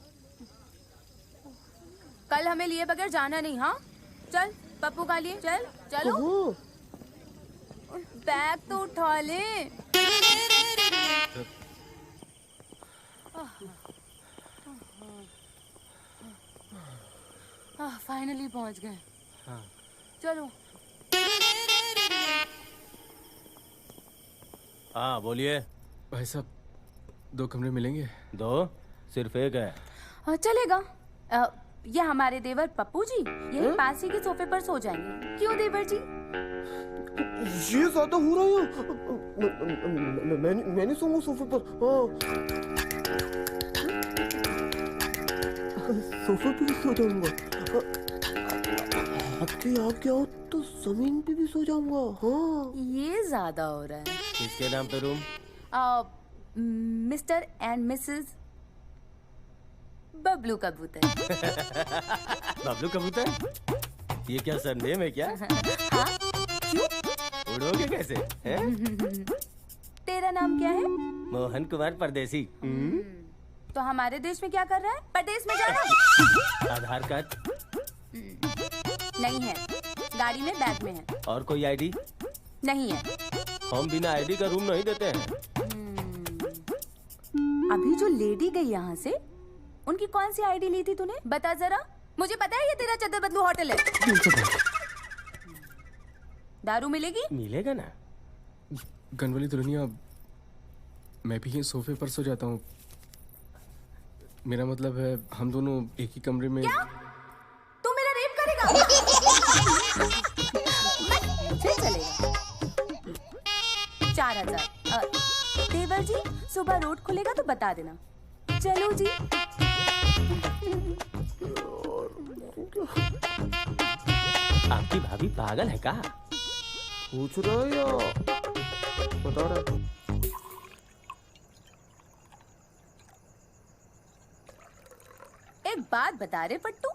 कल हमें लिए बगैर जाना नहीं। हाँ चल पप्पू का लिए चल चलो। बैग तो उठा ले। फाइनली पहुंच गए। चलो। हाँ बोलिए। भाई साहब 2 कमरे मिलेंगे? 2? सिर्फ एक है। चलेगा। ये हमारे देवर पप्पू जी यही पास ही के सोफे पर सो जाएंगे। क्यों देवर जी? ये ज्यादा हो रहा है। मैं नहीं सोऊंगा सोफे पर। सोफे पे सो जाऊंगा। आपके आओ तो जमीन पे भी सो जाऊंगा। हाँ ये ज्यादा हो रहा है। किसके नाम पे room? Mister and Mrs Bablu कबूतर। बबलू कबूतर? ये क्या सरनेम है क्या? हाँ क्यों? उड़ोगे कैसे हैं? तेरा नाम क्या है? मोहन कुमार परदेसी। तो हमारे देश में क्या कर रहा है? परदेश में जाना। आधार कार्ड नहीं है। गाड़ी में बैग में है। और कोई आईडी? नहीं है। हम बिना आईडी का रूम नहीं देते हैं। अभी जो लेडी गई यहाँ से उनकी कौन सी आईडी ली थी तूने? बता जरा। मुझे पता है ये तेरा चद्दर बदलू होटल है। दारू मिलेगी? मिलेगा ना। गनवाली दुल्हनिया मैं भी सोफे पर सो जाता हूँ। मेरा मतलब है हम दोनों एक ही कमरे में। क्या? तू मेरा रेप करेगा? फिर चलेगा। 4000। देवर जी सुबह रोड खुलेगा तो बता देना। चलो जी। आपकी भाभी पागल है क्या? पूछ रहा है या बता रहा है? एक बात बता रे पट्टू,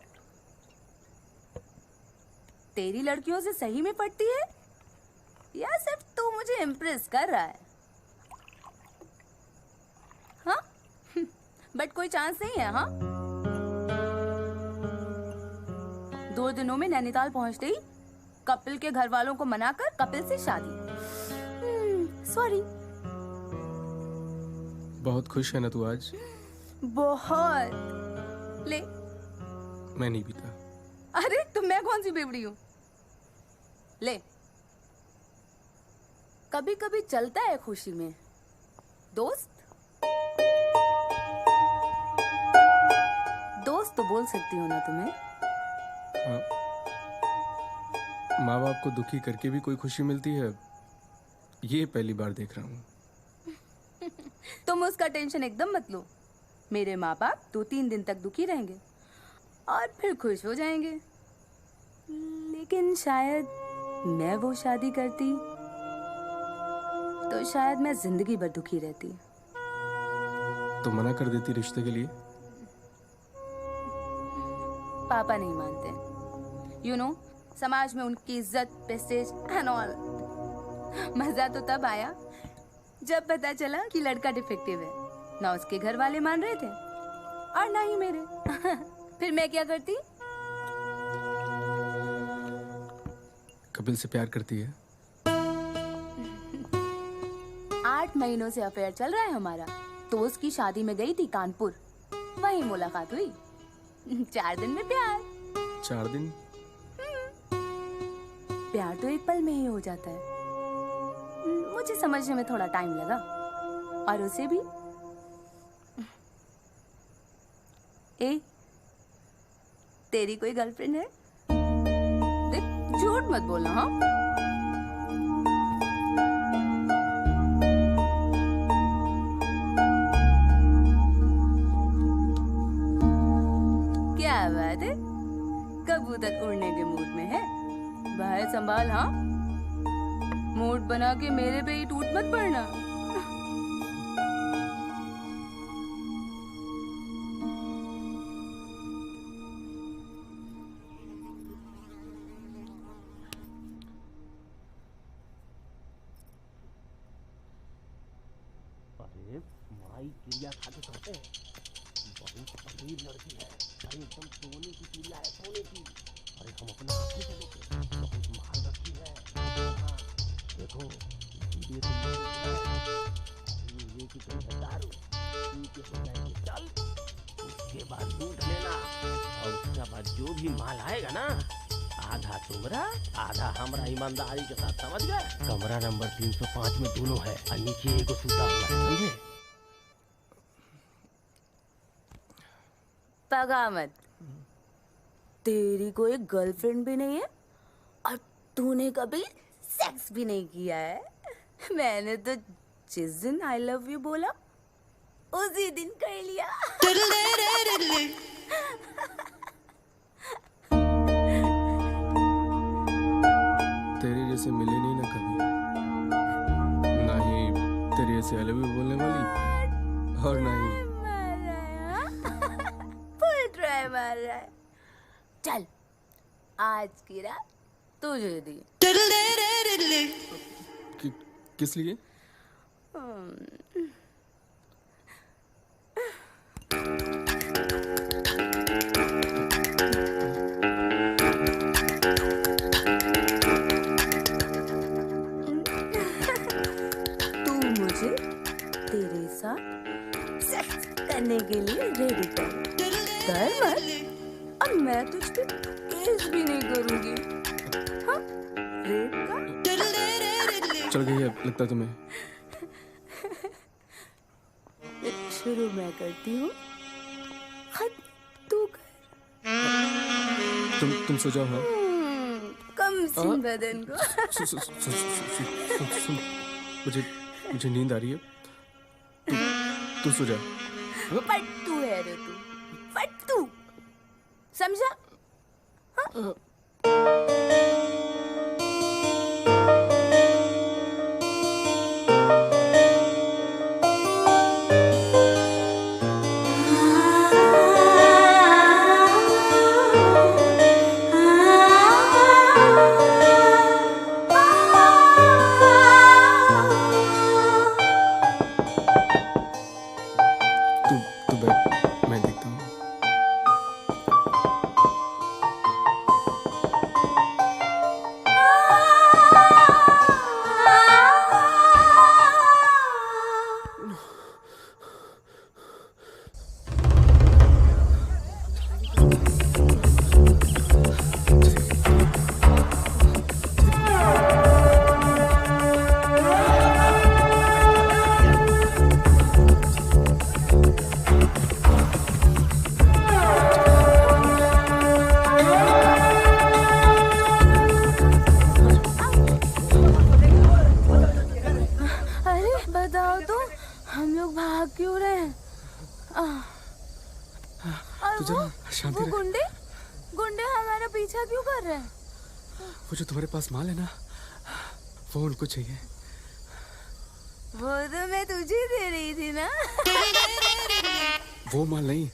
तेरी लड़कियों से सही में पटती है या सिर्फ तू मुझे इम्प्रेस कर रहा है? हाँ बट कोई चांस नहीं है। हाँ 2 दिनों में नैनीताल पहुंचते ही कपिल के घर वालों को मनाकर कपिल से शादी। सॉरी। बहुत खुश है ना तू आज? बहुत। ले। मैं नहीं पीता। अरे तो मैं कौन सी बेवड़ी हूँ? ले। कभी कभी चलता है खुशी में दोस्त। दोस्त तो बोल सकती हूँ ना तुम्हें? हाँ। माँ बाप को दुखी करके भी कोई खुशी मिलती है, ये पहली बार देख रहा हूँ। तुम उसका टेंशन एकदम मत लो। मेरे माँ बाप 2-3 दिन तक दुखी रहेंगे और फिर खुश हो जाएंगे। लेकिन शायद मैं वो शादी करती तो शायद मैं जिंदगी भर दुखी रहती। तो मना कर देती रिश्ते के लिए? पापा नहीं मानते। यू नो समाज में उनकी इज्जत, प्रेस्टीज एंड ऑल। मजा तो तब आया जब पता चला कि लड़का डिफेक्टिव है। ना उसके घर वाले मान रहे थे और ना ही मेरे। फिर मैं क्या करती? कपिल से प्यार करती है? 8 महीनों से अफेयर चल रहा है हमारा। तो उसकी शादी में गई थी कानपुर, वहीं मुलाकात हुई। 4 दिन में प्यार। 4 दिन? प्यार तो एक पल में ही हो जाता है। मुझे समझने में थोड़ा टाइम लगा और उसे भी। ए, तेरी कोई गर्लफ्रेंड है? देख झूठ मत बोलना। हाँ क्या बात है, कबूतर उड़ने के मूड में है। भाई संभाल। हाँ मूड बना के मेरे पे ही टूट मत पड़ना। अरे माई चिड़िया खा के सोते हैं, बहुत अमीर लड़की है, अरे एकदम सोने की चिड़िया है, सोने की। अरे हम अपना आंखें से देखे, बहुत माल रखी है। हाँ, देखो इसीलिए ये की दारू पी के हो जाएंगे, चल उसके बाद लूट लेना, और उसके बाद जो भी माल आएगा ना, आधा तुम्हारा आधा हमारा, ईमानदारी के साथ, समझ गए? कमरा नंबर 305 में दोनों है, और नीचे एक सूता हुआ है, समझे? पगा मत, तेरी कोई गर्लफ्रेंड भी नहीं है और तूने कभी सेक्स भी नहीं किया है। मैंने तो जिस दिन आई लव यू बोला उसी दिन कर लिया। तेरे जैसे मिले नहीं ना कभी, ना ही तेरे जैसे आई लव यू बोलने वाली, और ना ही फुल ट्राई मार रहा है। चल आज की रात तुझे दी। किस लिए? तू मुझे तेरे साथ सेक्स करने के लिए रेडी कर मत, अब मैं तुझ पे केस भी नहीं करूंगी। हाँ, रेप का चल गई है लगता तुम्हें। शुरू मैं करती हूँ, खत्म तू कर। तुम सो जाओ। हाँ कम सिन बदन को। सुन, मुझे नींद आ रही है, तू सो जा। फट्टू है रे तू, फट्टू, समझा? हाँ? तू बैठ, मैं देखता हूँ। बताओ तो हम लोग भाग क्यों रहे हैं? और शांति वो रह। गुंडे हमारा पीछा क्यों कर रहे हैं? वो जो तुम्हारे पास माल है ना, वो उनको चाहिए। वो तो मैं तुझे दे रही थी ना। वो माल नहीं,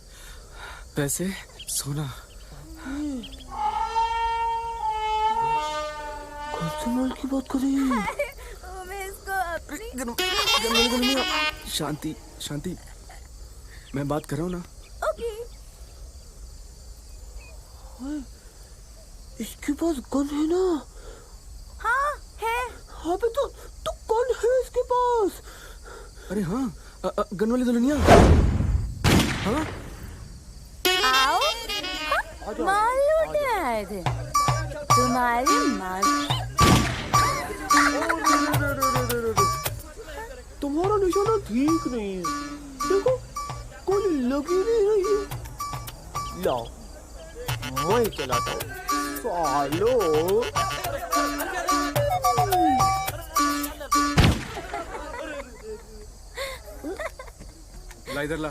पैसे, सोना। कौन से माल की बात कर रही है? मैं इसको अपनी शांति शांति, मैं बात कर रहा हूँ ना। ओके। इसके पास गन है ना? हाँ है। हाँ बे, तो गन है इसके पास। अरे हाँ, गन वाली दुल्हनिया। हाँ आओ, माल लूटने आए थे तुम्हारे माल। तुम्हारा निशाना ठीक नहीं है, देखो गोली लगी नहीं रही है। लाओ मैं चलाता हूँ सालो। ला इधर ला।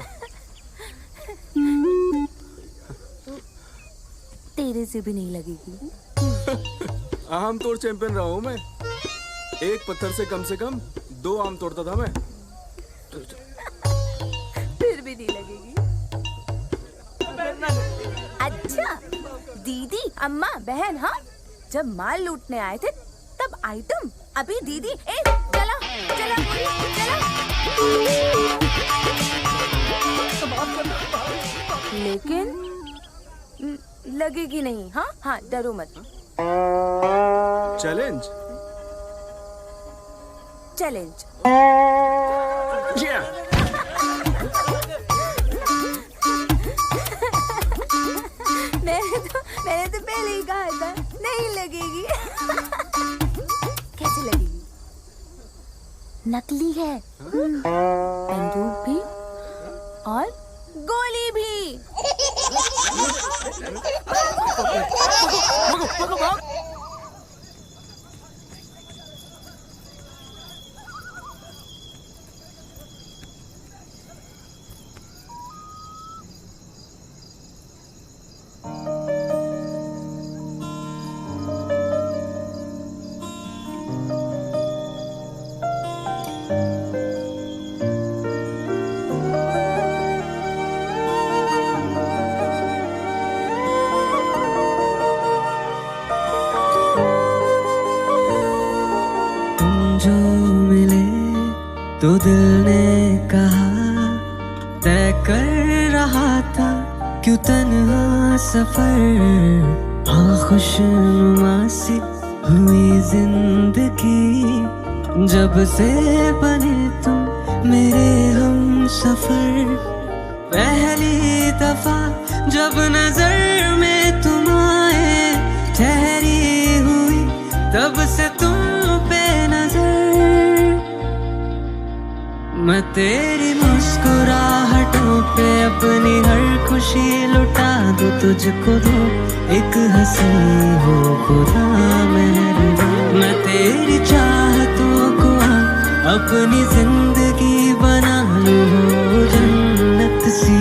तेरे से भी नहीं लगेगी। आम तोड़ चैंपियन रहा हूँ मैं। एक पत्थर से कम 2 आम तोड़ता था मैं। फिर भी नहीं लगेगी। अच्छा दीदी, अम्मा, बहन, हाँ जब माल लूटने आए थे तब आइटम अभी दीदी चला चला चला। लेकिन लगेगी नहीं। हाँ हाँ डरो मत। Challenge challenge. मैंने तो पहले ही कहा था नहीं लगेगी। कैसे लगेगी? नकली है। बंदूक भी और गोली भी। तो दिल ने कहा तय कर रहा था क्यों तन्हा सफर। हाँ खुशनुमा सी हुई जिंदगी जब से बने तुम मेरे हम सफर। पहली दफा जब नजर में तुम आए ठहरी हुई तब से तुम पे नजर। मैं तेरी मुस्कुराहटों पे अपनी हर खुशी लुटा दूं तुझको दूं एक हंसी हो खुदा मेहरबान। मैं तेरी चाहतों को अपनी जिंदगी बना लूं जन्नत सी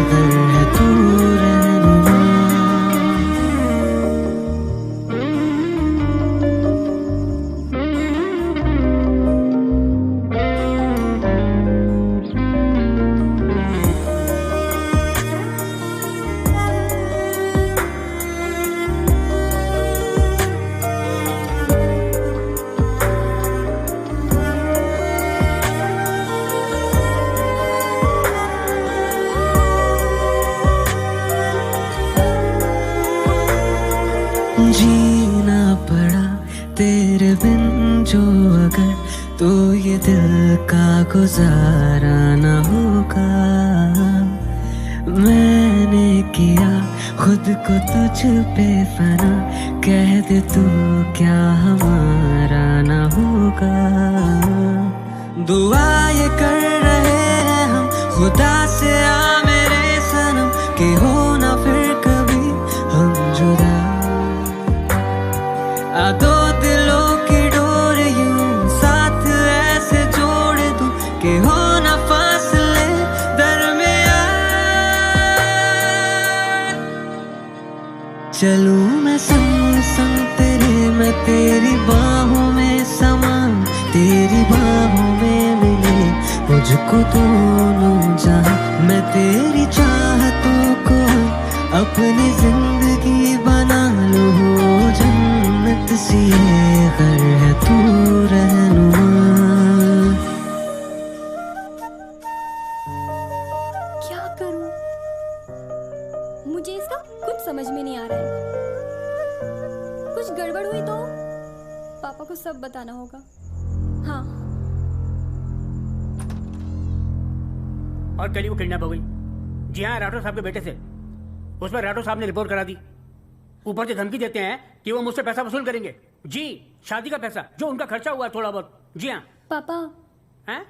घर है तू रहनुमा। जीना पड़ा तेरे बिन जो अगर तो ये दिल का गुजारा न होगा। मैंने किया खुद को तुझ पे फना कह दे तू क्या हमारा न होगा। दुआ ये कर रहे हैं हम खुदा से आ मेरे सनम कि हो ना फिर कभी हम जुदा। दो दिलों की डोर यूं साथ ऐसे जोड़ दूं कि हो ना फासले दरमियान। चलूं मैं संग संग तेरे मैं तेरी बाहों में समा तेरी बाहों में मिले मुझको दोनों जहां। मैं तेरी चाहतों को अपनी जिंदगी बना लूं जन्नत सी घर है तू रहनुमा। क्या करूं? मुझे इसका कुछ समझ में नहीं आ रहा है। कुछ गड़बड़ हुई तो पापा को सब बताना होगा। हाँ। और कल वो किडनैप हो गई। जी हाँ राठौर साहब के बेटे से। उस पर राठौर साहब ने रिपोर्ट करा दी। ऊपर से धमकी देते हैं कि वो मुझसे पैसा वसूल करेंगे। जी शादी का पैसा जो उनका खर्चा हुआ थोड़ा बहुत। जी हाँ पापा। हैं?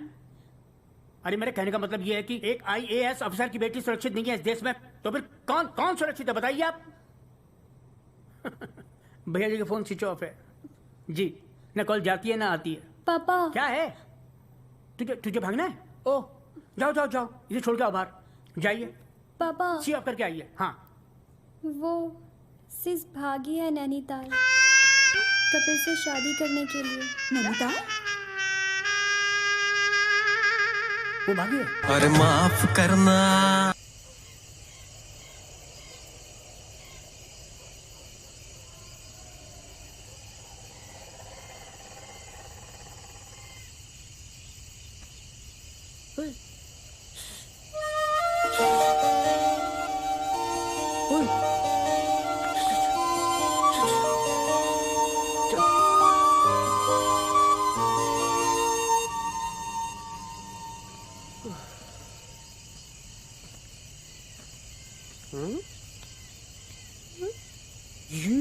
अरे मेरे कहने का मतलब ये है कि एक IAS अफसर की बेटी सुरक्षित नहीं है इस देश में तो फिर कौन कौन सुरक्षित है बताइए आप। भैया जी का फोन स्विच ऑफ है। जी न कॉल जाती है ना आती है। पापा क्या है? तुझे तुझे भागना है? ओह जाओ जाओ जाओ इसे छोड़ के आओ बाहर जाइए। पापा सी ऑफ करके आइए। हाँ वो सिस भागी है नैनीताल कपिल से शादी करने के लिए। नैनीताल? वो भागी है? अरे माफ करना। ये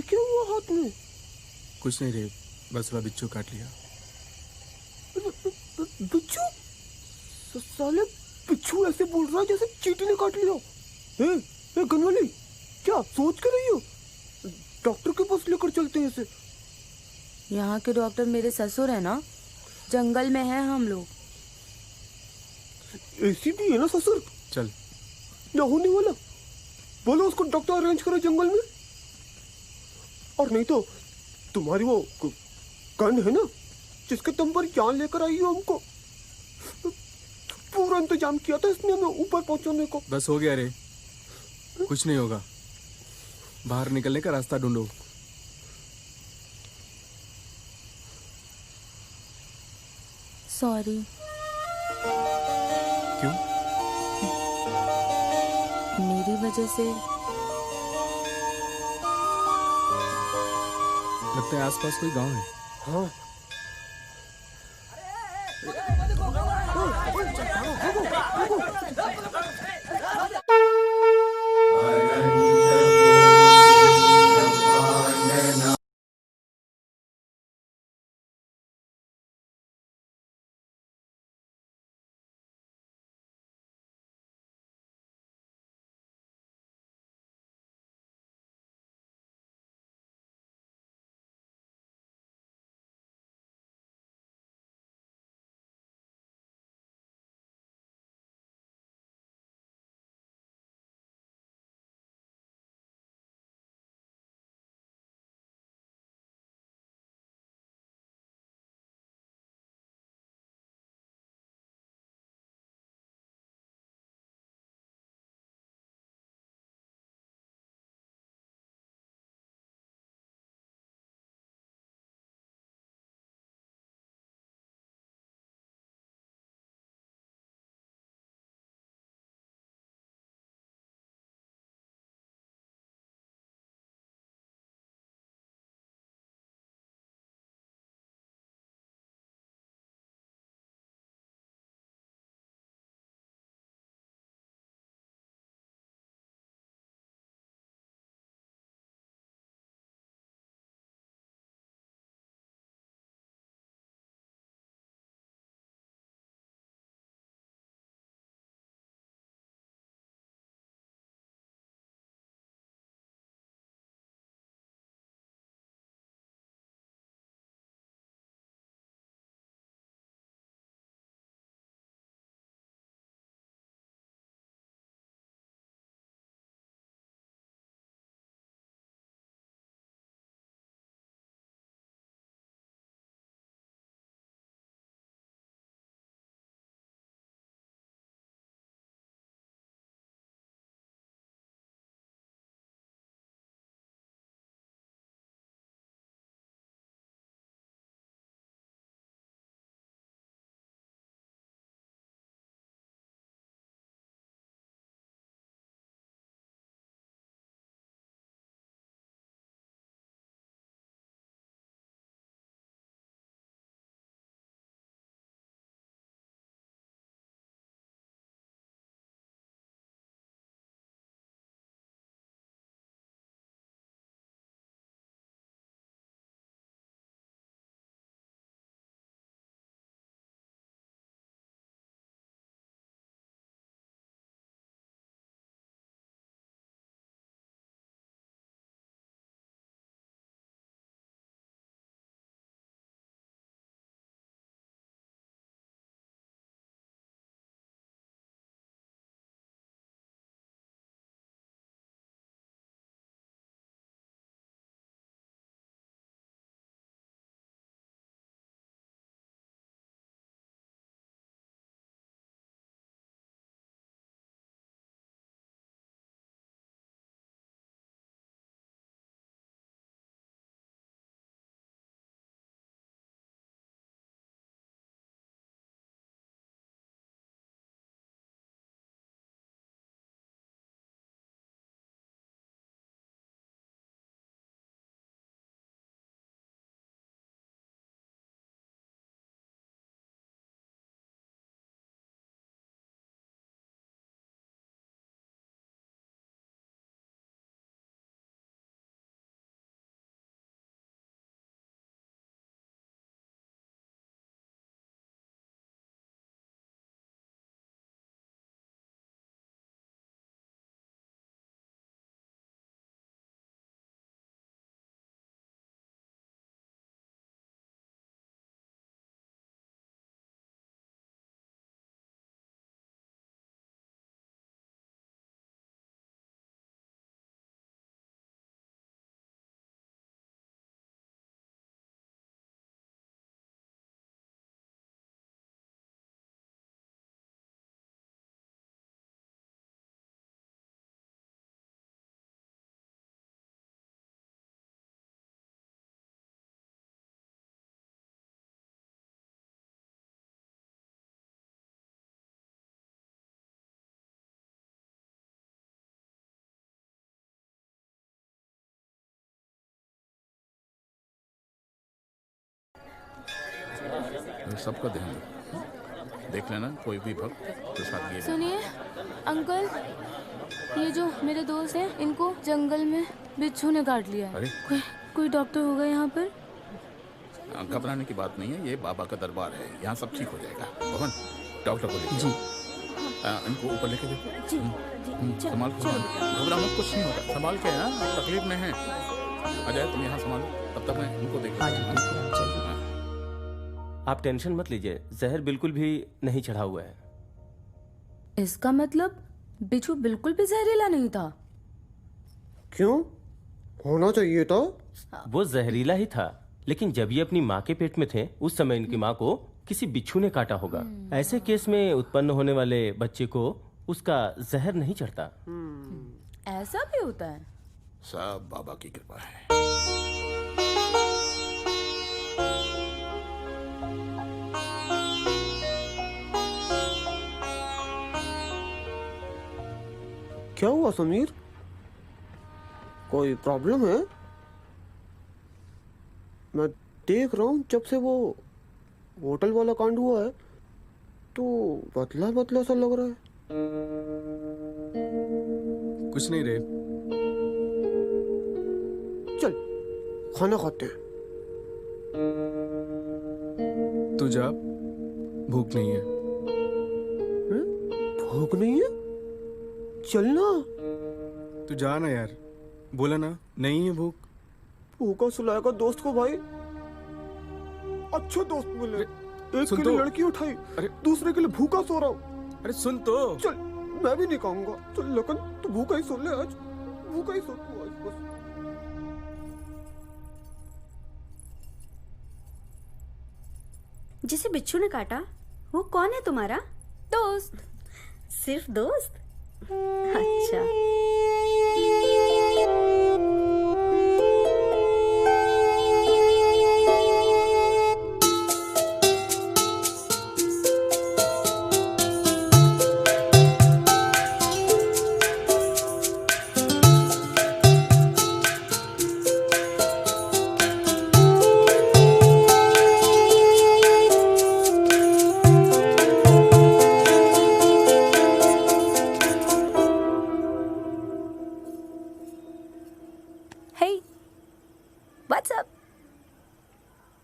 क्या हुआ हाथ में? कुछ नहीं रे, बस थोड़ा बिच्छू काट लिया। बिच्छू? साले बिच्छू ऐसे बोल रहा है जैसे चींटी ने काट लिया। ए गनवाली, क्या सोच कर रही हो? डॉक्टर के पास लेकर चलते हैं इसे। यहाँ के डॉक्टर मेरे ससुर है ना, जंगल में है हम लोग। ऐसी भी है ना ससुर? चल। क्या होने वाला? बोलो उसको डॉक्टर अरेंज करो जंगल में। और नहीं तो तुम्हारी वो गन है ना, जिसके तुम पर जान लेकर आई हो, हमको पूरा इंतजाम किया था इसने हमें ऊपर पहुंचाने को। बस हो गया रे, कुछ नहीं होगा। बाहर निकलने का रास्ता ढूंढो। सॉरी। क्यों? मेरी वजह से लगता है आसपास कोई गांव है। हाँ। सबका ध्यान रखो। देख लेना कोई भी भक्त प्रसाद लिए। सुनिए अंकल, ये जो मेरे दोस्त हैं इनको जंगल में बिच्छू ने काट लिया है। अरे कोई डॉक्टर होगा यहाँ पर? घबराने की बात नहीं है, ये बाबा का दरबार है, यहाँ सब ठीक हो जाएगा। पवन डॉक्टर को लेके जी इनको ऊपर लेके देखो। जी संभाल के, घबरा मत, कुछ नहीं होगा, संभाल के। हाँ तकलीफ में है। अजय तुम यहाँ संभालो, तब तक मैं इनको देख लेता हूँ। आप टेंशन मत लीजिए, जहर बिल्कुल भी नहीं चढ़ा हुआ है। इसका मतलब बिच्छू बिल्कुल भी जहरीला नहीं था? क्यों? होना चाहिए था। वो जहरीला ही था, लेकिन जब ये अपनी माँ के पेट में थे उस समय इनकी माँ को किसी बिच्छू ने काटा होगा। ऐसे केस में उत्पन्न होने वाले बच्चे को उसका जहर नहीं चढ़ता। ऐसा भी होता है? सब बाबा की कृपा है। क्या हुआ समीर? कोई प्रॉब्लम है? मैं देख रहा हूँ जब से वो होटल वाला कांड हुआ है तो बदला बदला सा लग रहा है। कुछ नहीं रे। चल खाना खाते हैं। तू जा, भूख नहीं है। भूख नहीं है? चलना। तू जा ना यार, बोला ना नहीं है भूख। भूखा सुलाएगा दोस्त को भाई। अच्छा दोस्त मिले, एक सुन के लिए तो। लड़की उठाई, अरे दूसरे के लिए भूखा सो रहा हूँ। अरे सुन तो। चल मैं भी नहीं खाऊंगा। चल लखन तू भूखा ही सो ले आज, भूखा ही सो तू आज बस। जिसे बिच्छू ने काटा वो कौन है तुम्हारा? दोस्त। सिर्फ दोस्त? अच्छा।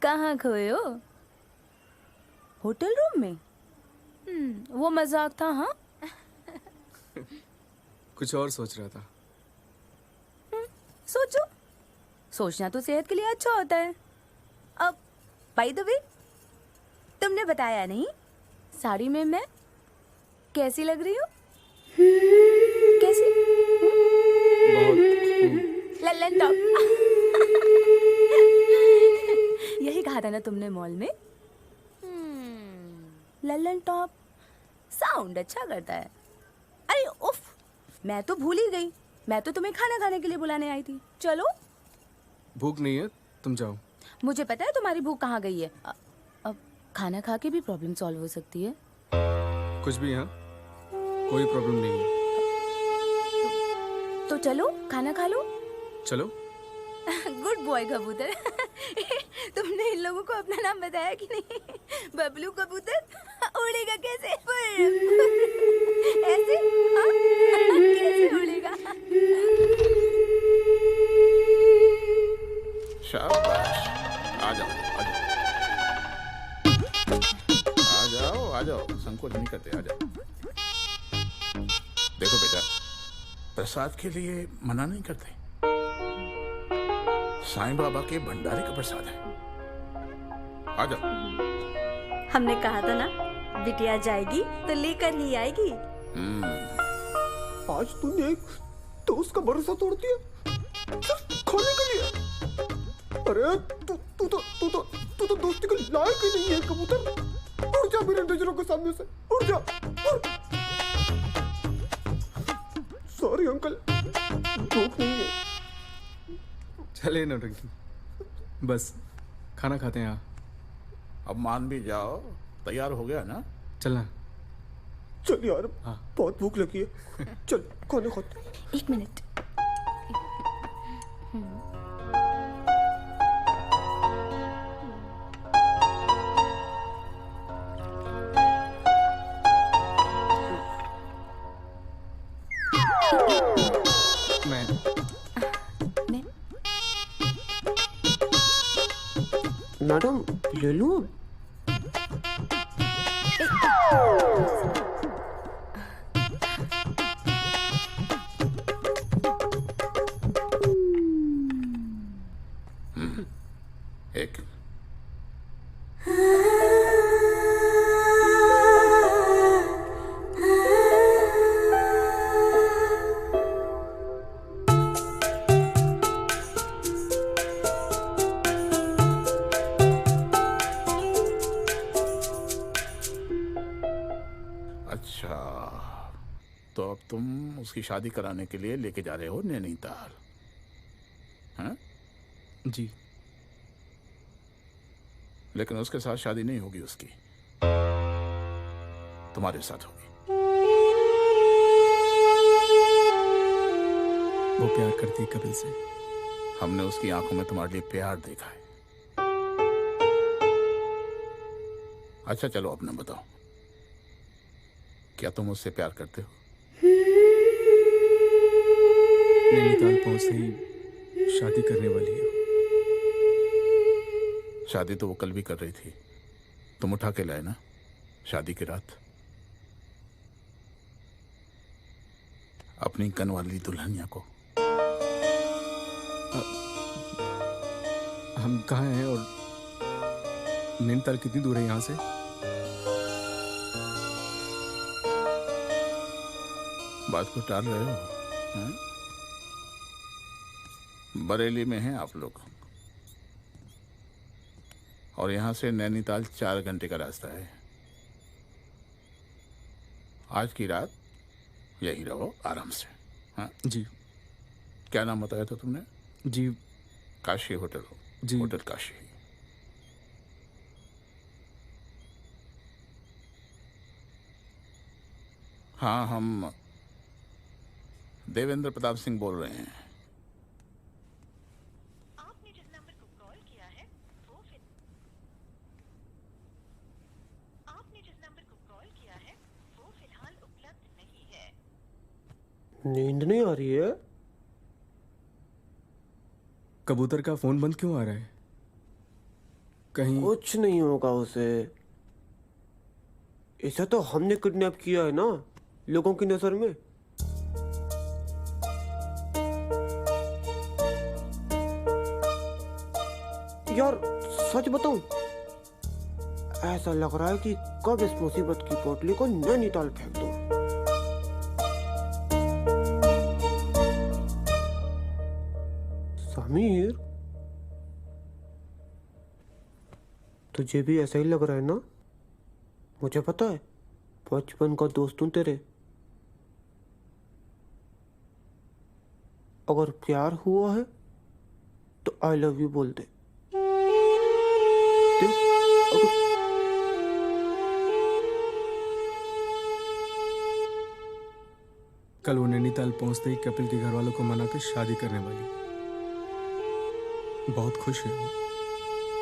कहाँ खोए हो? होटल रूम में? वो मजाक था। हाँ कुछ और सोच रहा था। सोचो, सोचना तो सेहत के लिए अच्छा होता है। अब भाई तो भी तुमने बताया नहीं, साड़ी में मैं कैसी लग रही हूँ? कैसी? लल्लन टॉप। यही कहा था ना तुमने मॉल में? लल्लन टॉप साउंड अच्छा करता है। अरे उफ, मैं तो भूल ही गई, मैं तो तुम्हें खाना खाने के लिए बुलाने आई थी। चलो। भूख नहीं है, तुम जाओ। मुझे पता है तुम्हारी भूख कहाँ गई है। अब खाना खा के भी प्रॉब्लम सॉल्व हो सकती है। कुछ भी? हाँ कोई प्रॉब्लम नहीं है। तो चलो खाना खा लो। चलो। गुड बॉय कबूतर। तुमने इन लोगों को अपना नाम बताया कि नहीं? बबलू कबूतर उड़ेगा कैसे? ऐसे? हाँ? कैसे उड़ेगा? शाबाश, आ जाओ आ जाओ आ जाओ आ जाओ, संकोच नहीं करते, आ जाओ। देखो बेटा, प्रसाद के लिए मना नहीं करते, साईं बाबा के भंडारे का प्रसाद है। आ जाओ। हमने कहा था ना, बिटिया जाएगी तो लेकर ही आएगी। आज तूने एक दोस्त का भरोसा तोड़ दिया सिर्फ खाने के लिए। अरे तू तो दोस्ती के लायक ही नहीं है कबूतर। उड़ जा मेरे नजरों के सामने से, उड़ जा। सॉरी अंकल, भूख नहीं है। चले नौटंकी, बस खाना खाते हैं। यहाँ अब मान भी जाओ, तैयार हो गया ना? चलना। चल यार, बहुत भूख लगी है। चल खाना खाते। एक मिनट। मैडम ले लूं? एक अच्छा, तो अब तुम उसकी शादी कराने के लिए लेके जा रहे हो नैनीताल, हैं? जी। लेकिन उसके साथ शादी नहीं होगी उसकी, तुम्हारे साथ होगी। वो प्यार करती है कपिल से। हमने उसकी आंखों में तुम्हारे लिए प्यार देखा है। अच्छा चलो अपना बताओ, क्या तुम उससे प्यार करते हो? नैनीताल पहुंचते ही शादी करने वाली है। शादी तो वो कल भी कर रही थी, तुम उठा के लाए ना शादी की रात अपनी कन वाली दुल्हनिया को। हम कहाँ हैं और नैनीताल कितनी दूर है यहाँ से? बात को टाल रहे हो, हैं? बरेली में हैं आप लोग और यहाँ से नैनीताल 4 घंटे का रास्ता है। आज की रात यहीं रहो आराम से। हाँ जी। क्या नाम बताया था तुमने? जी काशी होटल। जी होटल काशी। हाँ हम देवेंद्र प्रताप सिंह बोल रहे हैं। आपने जिस नंबर को कॉल किया है वो फिलहाल उपलब्ध नहीं है। नींद नहीं आ रही है? कबूतर का फोन बंद क्यों आ रहा है? कहीं कुछ नहीं होगा उसे। इसे तो हमने किडनैप किया है ना लोगों की नजर में। यार सच बताऊं, ऐसा लग रहा है कि कब इस मुसीबत की पोटली को नैनीताल फेंक दूं। समीर, तुझे भी ऐसा ही लग रहा है ना? मुझे पता है, बचपन का दोस्त हूं तेरे। अगर प्यार हुआ है तो आई लव यू बोल दे। कल वो नैनीताल पहुंचते ही कपिल के घर वालों को मना कर शादी करने वाली। बहुत खुश है वो।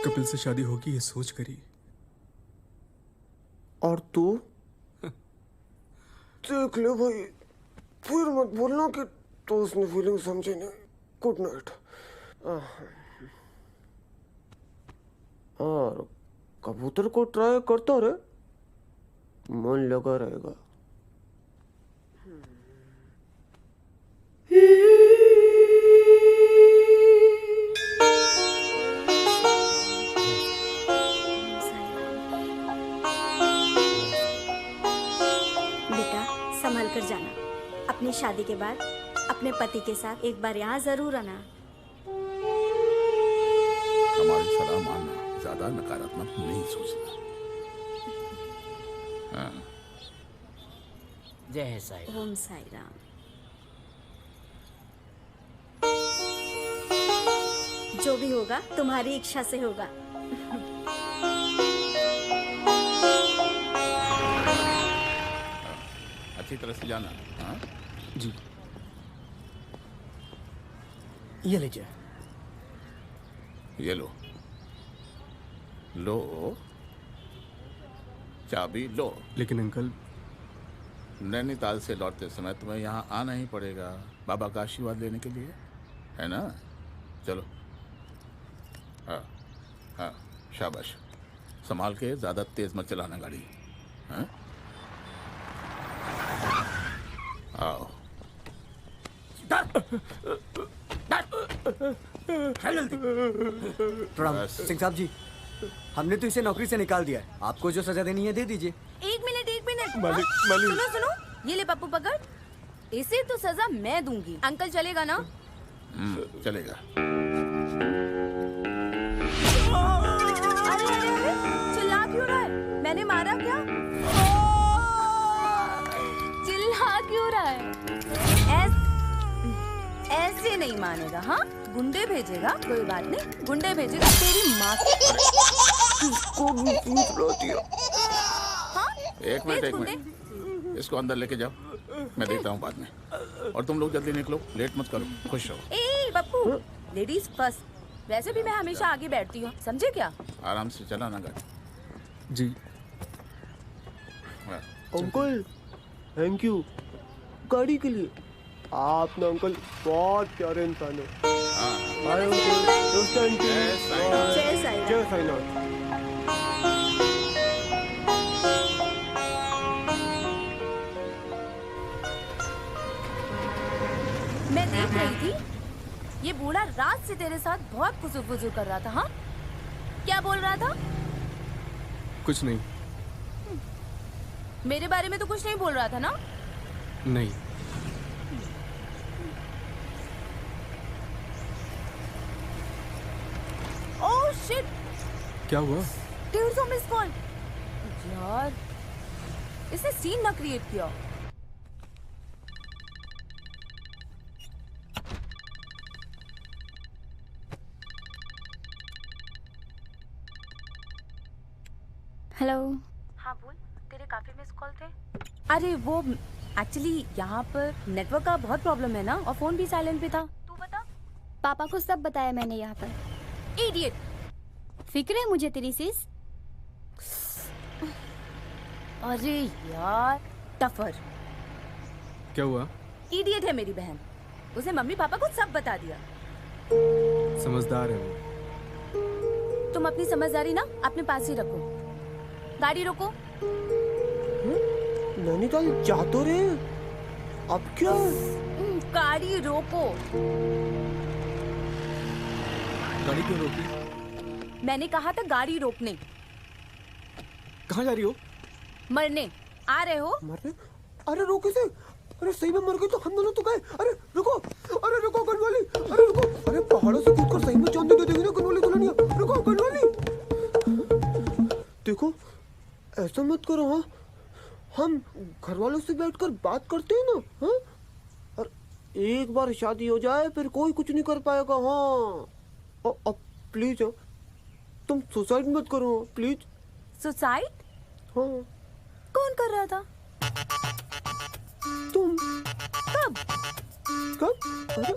कपिल से शादी होगी ये सोच कर ही। और तू देख ले भाई, फिर मत बोलना कि तो उसने फीलिंग समझे नहीं। Good night. और कबूतर को ट्राई करता रहे, मन लगा रहेगा। बेटा संभल कर जाना। अपनी शादी के बाद अपने पति के साथ एक बार यहाँ जरूर आना। हमारी सलाह मानना, ज्यादा नकारात्मक नहीं सोचना। हाँ। जय साईं। ओम साई राम। जो भी होगा तुम्हारी इच्छा से होगा। अच्छी तरह से जाना। हाँ? जी। ये लीजिए। ये लो, लो चाबी लो। लेकिन अंकल, नैनीताल से लौटते समय तुम्हें यहाँ आना ही पड़ेगा बाबा का आशीर्वाद लेने के लिए, है ना? चलो। हाँ हाँ, शाबाश, संभाल के, ज्यादा तेज मत चलाना गाड़ी। हाँ? आओ। प्रणाम सिंह साहब जी, हमने तो इसे नौकरी से निकाल दिया है, आपको जो सजा देनी है दे दीजिए। एक मिनट मालिक, मालिक। सुनो सुनो, ये ले पप्पू पकड़, इसे तो सजा मैं दूंगी। अंकल चलेगा ना? चलेगा। अरे अरे अरे, चिल्ला क्यों रहा है? मैंने मारा क्या? चिल्ला क्यों रहा है? ऐसे नहीं मानेगा। हाँ, गुंडे भेजेगा। कोई बात नहीं, गुंडे भेजेगा। तेरी माँ किसको भी पूछ रहा दिया। हाँ? एक मिनट, इसको अंदर लेके जाओ, मैं देखता हूँ बाद में। और तुम लोग जल्दी निकलो, लेट मत करो, खुश रहो। ए पप्पू, लेडीज फर्स्ट। वैसे भी मैं हमेशा आगे बैठती हूँ, समझे क्या? आराम से चलाना गाड़ी। जी। अंकल थैंक यू गाड़ी के लिए। आप ना अंकल बहुत प्यारे इंसान है। हाय अंकल, जय साईनाथ। जय साईनाथ। मैं देख रही थी, ये बूढ़ा रात से तेरे साथ बहुत फुसू कर रहा था। हाँ, क्या बोल रहा था? कुछ नहीं। मेरे बारे में तो कुछ नहीं बोल रहा था ना? नहीं। Oh shit! क्या हुआ? 150 मिस कॉल। यार, इसने सीन ना क्रिएट किया। हेलो। हाँ बोल, तेरे काफी मिस कॉल थे। अरे वो एक्चुअली यहाँ पर नेटवर्क का बहुत प्रॉब्लम है ना, और फोन भी साइलेंट पे था। तू बता। पापा को सब बताया मैंने यहाँ पर। इडियट। फिक्र है मुझे तेरी सिस। अरे यार, टफर। क्या हुआ? इडियट है मेरी बहन, उसने मम्मी पापा को सब बता दिया। समझदार है वो। तुम अपनी समझदारी ना अपने पास ही रखो। गाड़ी रोको। नैनीताल जा तो रहे हैं, अब क्या? गाड़ी रोको। गाड़ी क्यों रोकी? मैंने कहा था गाड़ी रोकने। कहाँ जा रही हो? मरने। आ रहे हो? मरने? अरे रोके से, अरे सही में मर गए तो हम दोनों तो गए। अरे रुको गनवाली, अरे रुको। अरे पहाड़ों से कूदकर सही में जान दे देंगे ना गनवाली दुल्हनिया। रुको गनवाली। देखो ऐसा मत करो। हाँ, हम घर वालों से बैठकर बात करते हैं ना। हाँ, और एक बार शादी हो जाए फिर कोई कुछ नहीं कर पाएगा। हाँ, अब प्लीज तुम सुसाइड मत करो प्लीज। सुसाइड? हाँ। कौन कर रहा था? तुम। कब? अरे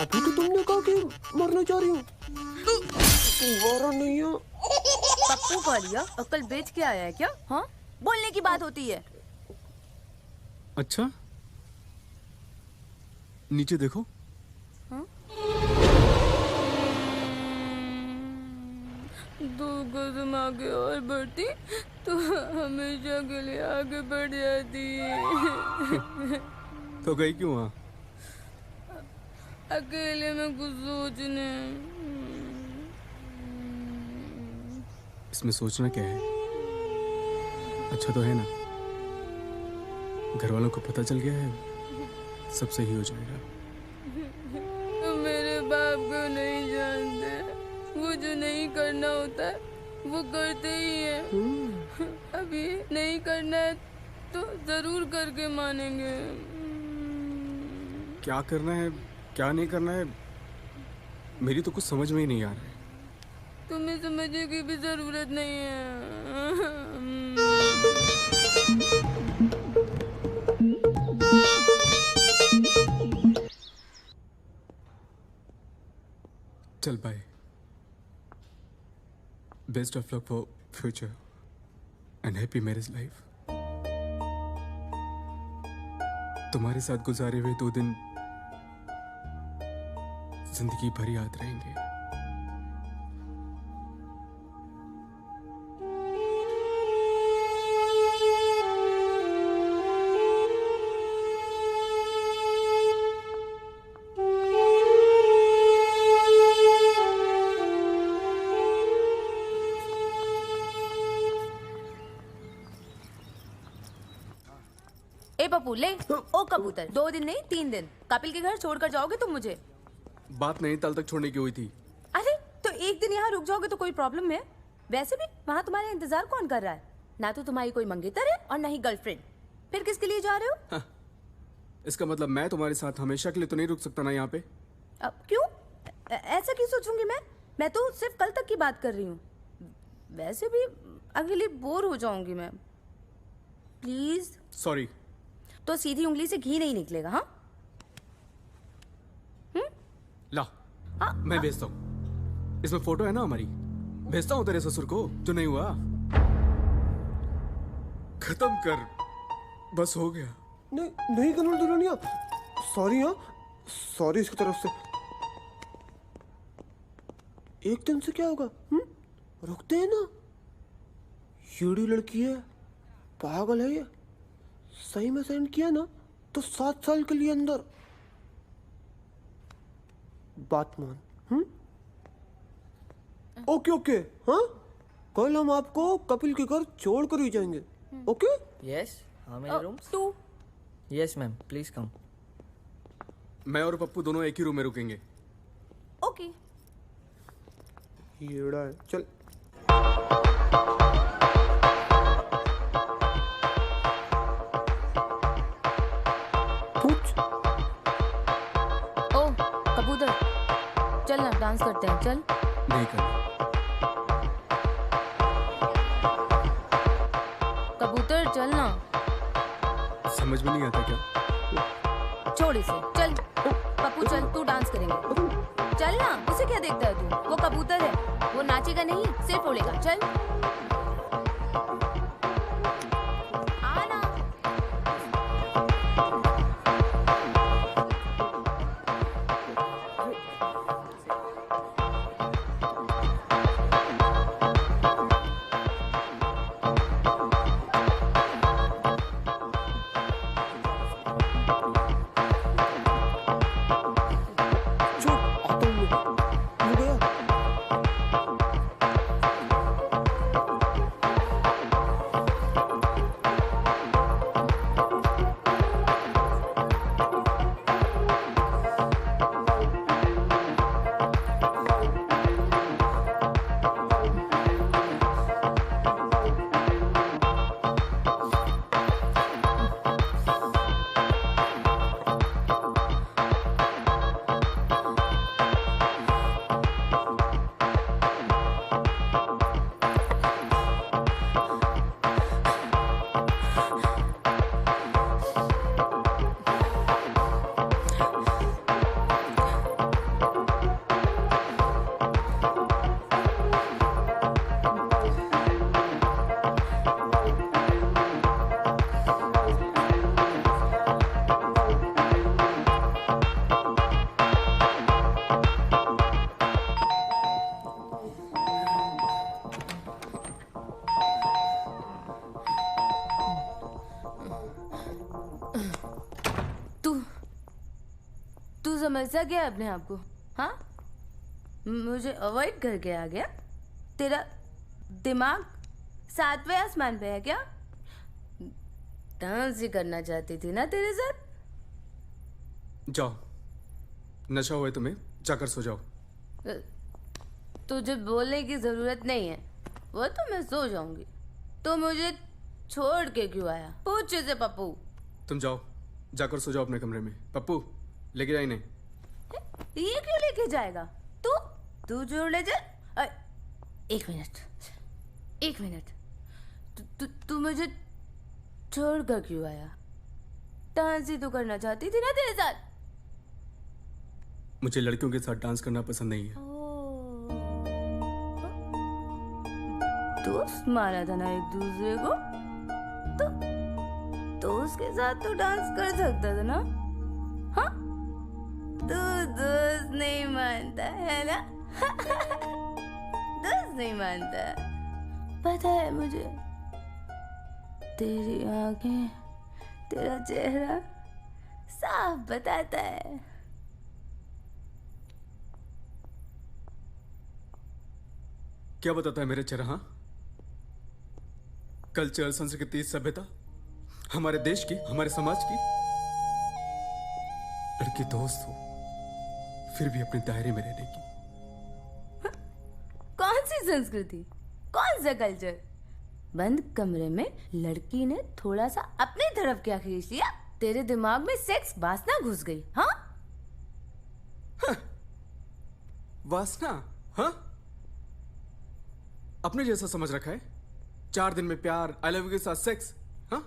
अभी तो तुमने कहा कि मरना चाह रही हो। तुम्हारा नहीं है। पप्पू कालिया अकल बेच के आया है क्या? हाँ, बोलने की बात होती है। अच्छा, नीचे देखो। हाँ? 2 कदम आगे और बढ़ती तो हमेशा के लिए आगे बढ़ जाती। तो गई क्यों वहाँ? अकेले में कुछ सोचने। इसमें सोचना क्या है? अच्छा तो है ना, घर वालों को पता चल गया है, सब सही हो जाएगा। तुम मेरे बाप को नहीं जानते, वो जो नहीं करना होता है वो करते ही हैं। अभी नहीं करना है तो जरूर करके मानेंगे। क्या करना है क्या नहीं करना है, मेरी तो कुछ समझ में ही नहीं आ रहा है। तुम्हें समझने की भी जरूरत नहीं है। चल bye, best of luck for future and happy marriage life. तुम्हारे साथ गुजारे हुए 2 दिन जिंदगी भर याद रहेंगे। ए पप्पू ले। ओ कबूतर, 2 दिन नहीं 3 दिन कपिल के घर छोड़कर जाओगे तुम मुझे? बात नैनीताल तक छोड़ने की हुई थी। अरे तो 1 दिन यहाँ रुक जाओगे तो कोई प्रॉब्लम है? वैसे भी वहाँ तुम्हारा इंतजार कौन कर रहा है? ना तो तुम्हारी कोई मंगेतर है और ना ही गर्लफ्रेंड। फिर किसके लिए जा रहे हो? हाँ। इसका मतलब मैं तुम्हारे साथ हमेशा के लिए तो नहीं रुक सकता ना यहाँ पे? अब क्यों? ऐसा क्यों सोचूंगी मैं तो सिर्फ कल तक की बात कर रही हूँ। वैसे भी अकेले बोर हो जाऊंगी मैं। प्लीज। सॉरी। तो सीधी उंगली से घी नहीं निकलेगा। हाँ ला मैं भेजता हूँ। इसमें फोटो है ना हमारी, भेजता हूँ तेरे ससुर को। जो नहीं हुआ खत्म कर, बस हो गया। नहीं नहीं कन्वर दुल्हनिया, सॉरी। हाँ सॉरी इसकी तरफ से। एक दिन से क्या होगा? रुकते हैं ना। येड़ी लड़की है, पागल है ये। सही में सेंड किया ना तो 7 साल के लिए अंदर। बात मान। Okay okay. हाँ कल हम आपको कपिल के घर छोड़ कर ही जाएंगे। Okay? Yes. How many rooms? 2। Yes ma'am, please come. मैं और पप्पू दोनों एक ही रूम में रुकेंगे। ओके। येड़ा है, चल। ओ कबूतर, चल ना डांस करते हैं। चल। नहीं करना। कबूतर चल ना। समझ में नहीं आता क्या? छोड़ इसे, चल। पप्पू चल, तू डांस करेंगे। चल ना, उसे क्या देखता है तू? वो कबूतर है, वो नाचेगा नहीं सिर्फ उड़ेगा। चल आना। तू समझता क्या अपने आप को? हाँ मुझे अवॉइड करके आ गया? तेरा दिमाग 7वें आसमान पे है क्या? डांस ही करना चाहती थी ना तेरे साथ? जाओ, नशा हुआ है तुम्हें, जाकर सो जाओ। तुझे बोलने की जरूरत नहीं है, वो तो मैं सो जाऊंगी। तो मुझे छोड़ के क्यों आया? पूछ से पप्पू। तुम जाओ, जाकर सो जाओ अपने कमरे में। पप्पू लेके जाए नहीं। ये क्यों लेके जाएगा? तू जोड़ ले जा। एक मिनट। तू मुझे छोड़ कर क्यों आया? डांस ही तो करना चाहती थी ना तेरे साथ। मुझे लड़कियों के साथ डांस करना पसंद नहीं है। दोस्त माना था ना एक दूसरे को, तो उसके साथ तो डांस कर सकता था ना? हाँ तू दोस्त नहीं मानता है ना? दोस्त नहीं मानता। पता है मुझे, तेरी आंखें, तेरा चेहरा साफ बताता है। क्या बताता है मेरा चेहरा? हाँ, कल्चर, संस्कृति, सभ्यता, हमारे देश की, हमारे समाज की लड़की दोस्त हो, फिर भी अपने दायरे में रहने की। कौन सी संस्कृति, कौन सा कल्चर? बंद कमरे में लड़की ने थोड़ा सा अपनी तरफ क्या खींच लिया, तेरे दिमाग में सेक्स वासना घुस गई। हाँ, वासना? हाँ, अपने जैसा समझ रखा है। 4 दिन में प्यार, आई लव यू के साथ सेक्स। हाँ,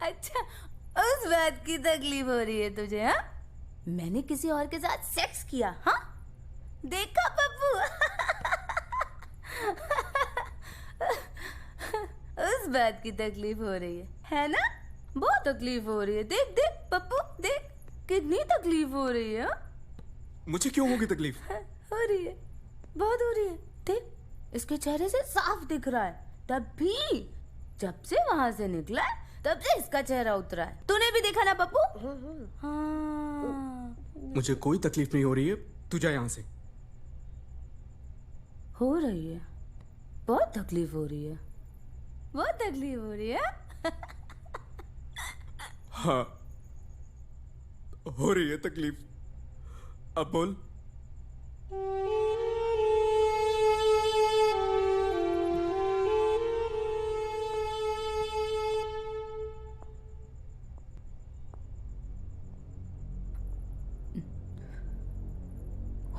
अच्छा, उस बात की तकलीफ हो रही है तुझे? हाँ, मैंने किसी और के साथ सेक्स किया। हाँ, देखा पप्पू? उस बात की तकलीफ हो रही है ना? बहुत तकलीफ हो रही है। देख देख पप्पू, देख कितनी तकलीफ हो रही है। मुझे क्यों होगी तकलीफ? हो रही है, बहुत हो रही है। देख, इसके चेहरे से साफ दिख रहा है। तब भी जब से वहां से निकला है, तब से इसका चेहरा उतरा है। तूने भी देखा ना पप्पू? हाँ। मुझे कोई तकलीफ नहीं हो रही है, तू जा यहाँ से। हो रही है, बहुत तकलीफ हो रही है, बहुत तकलीफ हो रही है। हाँ, हो रही है तकलीफ। अब बोल।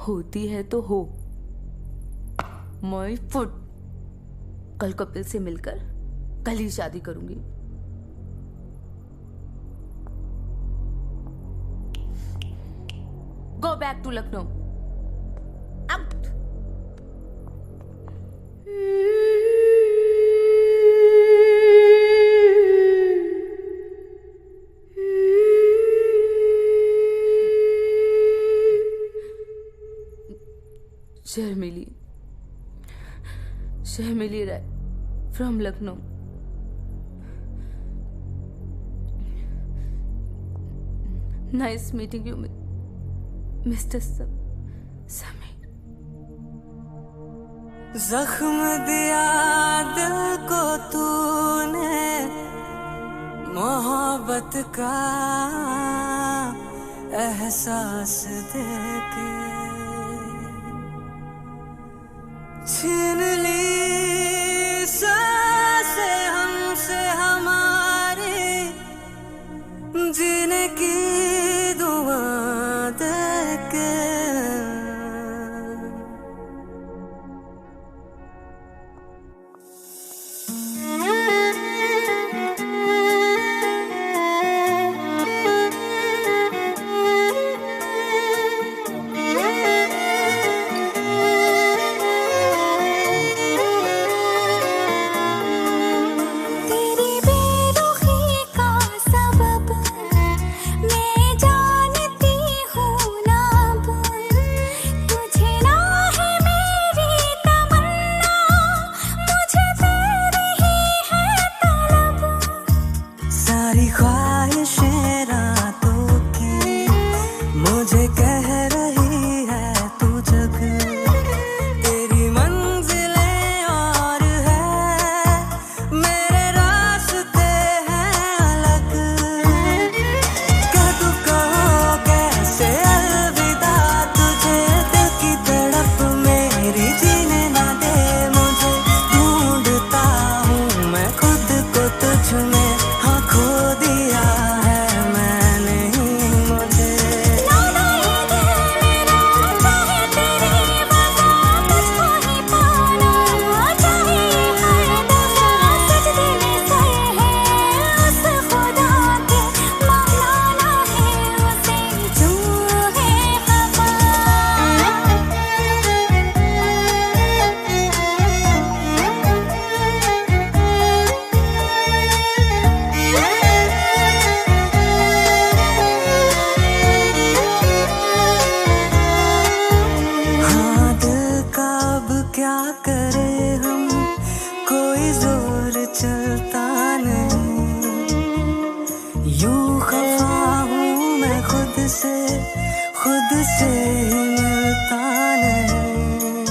होती है तो हो, माय फुट। कल कपिल से मिलकर कल ही शादी करूंगी। Go back to Lucknow. Out. Sharmili Rai from Lucknow. Nice meeting you Mr Sameer. जख्म दिया दिल को तूने मोहब्बत का एहसास देके, छीन ली सांसें हमसे हमारी, जीने की दुआ देके। खुद से ही मिलता नहीं।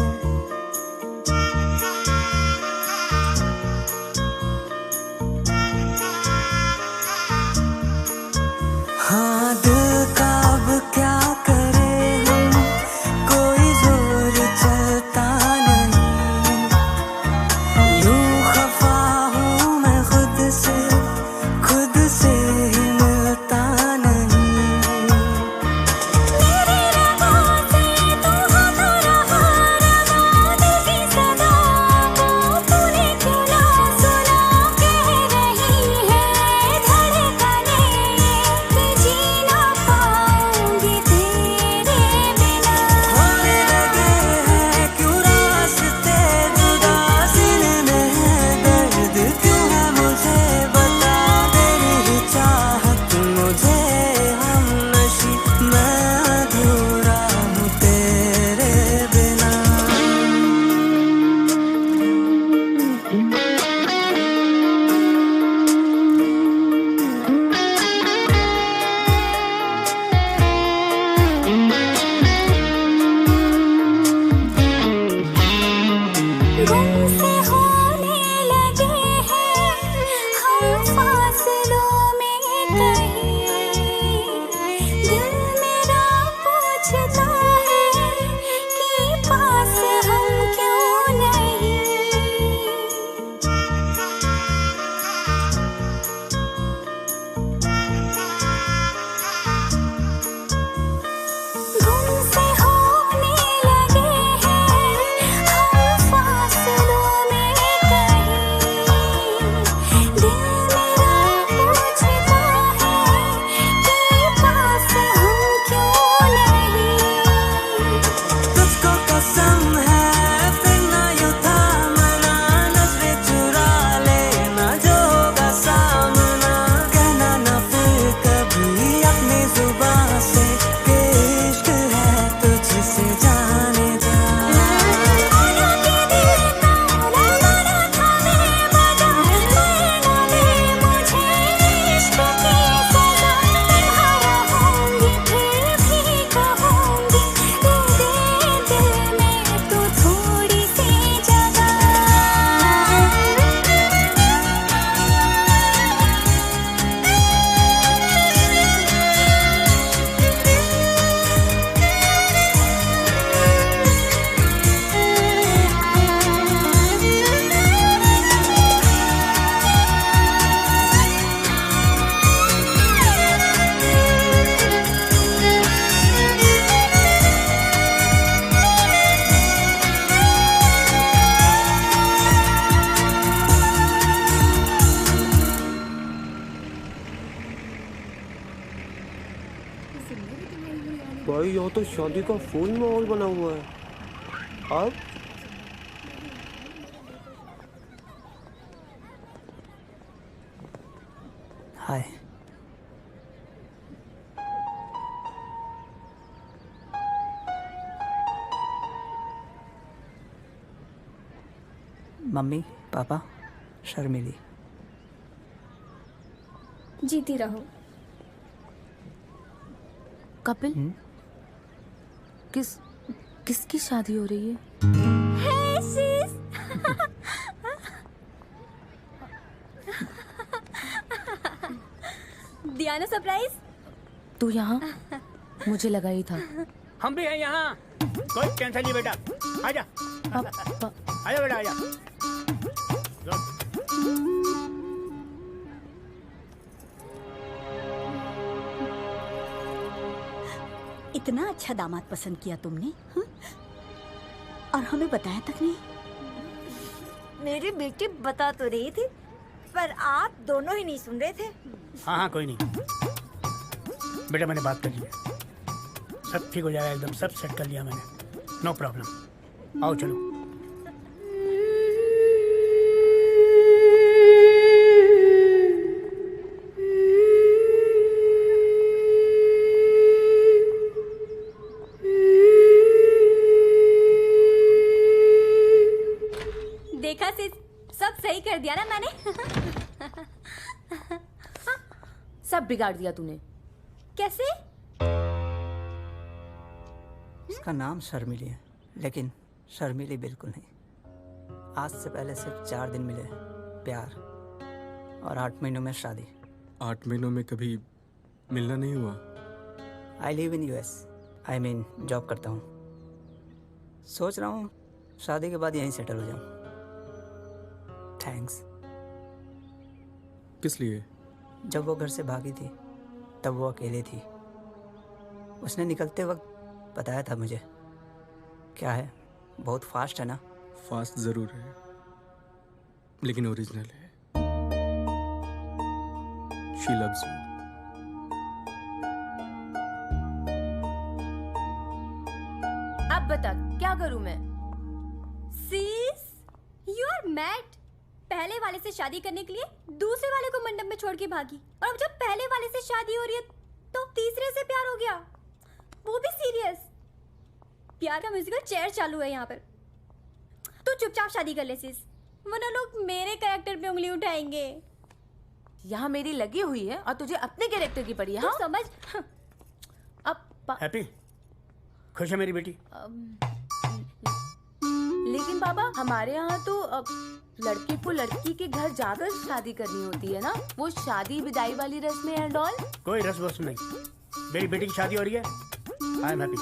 यहाँ तो शादी का फुल माहौल बना हुआ है। अब हाय। मम्मी, पापा, शर्मिली। जीती रहो। कपिल, किसकी शादी हो रही है? हे शीश। दिया ना सरप्राइज? तू यहाँ? मुझे लगा ही था। हम भी हैं यहाँ, कोई टेंशन नहीं बेटा। आजा आजा बेटा आजा। इतना अच्छा दामाद पसंद किया तुमने, और हमें बताया तक नहीं। मेरी बेटी बता तो रही थी, पर आप दोनों ही नहीं सुन रहे थे। हाँ हाँ कोई नहीं बेटा, मैंने बात कर ली है, सब ठीक हो जाएगा एकदम, सब सेट कर लिया मैंने, नो प्रॉब्लम। आओ चलो। देखा सिस, सब सही कर दिया ना मैंने। सब बिगाड़ दिया तूने। कैसे? इसका नाम शर्मिली है, लेकिन शर्मिली बिल्कुल नहीं। आज से पहले सिर्फ 4 दिन मिले प्यार, और 8 महीनों में शादी। 8 महीनों में कभी मिलना नहीं हुआ? I live in US, I mean job करता हूँ। सोच रहा हूँ शादी के बाद यहीं सेटल हो जाऊँ। थैंक्स। किस लिए? जब वो घर से भागी थी तब वो अकेली थी। उसने निकलते वक्त बताया था मुझे। क्या है, बहुत फास्ट है ना? फास्ट जरूर है, लेकिन ओरिजिनल है। She loves you. अब बता क्या करूं मैं? सीस, यू आर मैड। पहले वाले से शादी करने के लिए दूसरे वाले को मंडप में छोड़ के भागी, और अब जब पहले वाले से शादी हो रही है तो तीसरे से प्यार हो गया, वो भी सीरियस। प्यार का म्यूजिकल चेयर चालू है यहाँ पर। तू चुपचाप शादी कर ले सीस, वरना लोग मेरे कैरेक्टर पे उंगली उठाएंगे। यहाँ मेरी लगी हुई है और तुझे अपने कैरेक्टर की पड़ी है। हाँ? समझ। अब हैप्पी, खुश है मेरी बेटी? लेकिन बाबा, हमारे यहाँ तो लड़के को लड़की के घर जाकर शादी करनी होती है ना, वो शादी विदाई वाली रस्में एंड ऑल। कोई रस्म नहीं, मेरी बेटी की शादी हो रही है, आई एम हैप्पी।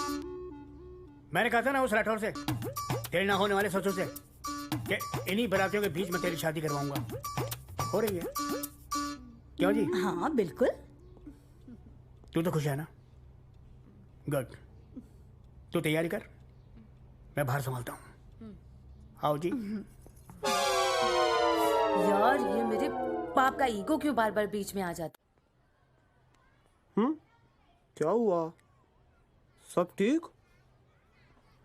मैंने कहा था ना उस राठौर से, तेरे ना होने वाले सोचों से, कि इन्हीं बरातियों के बीच में तेरी शादी करवाऊंगा। हो रही है, क्यों जी? हाँ बिल्कुल। तू तो खुश है ना? गुड। तू तैयारी कर, मैं बाहर संभालता हूँ। आओ जी। यार, ये मेरे बाप का ईगो क्यों बार बार बीच में आ जाता? क्या हुआ? सब ठीक?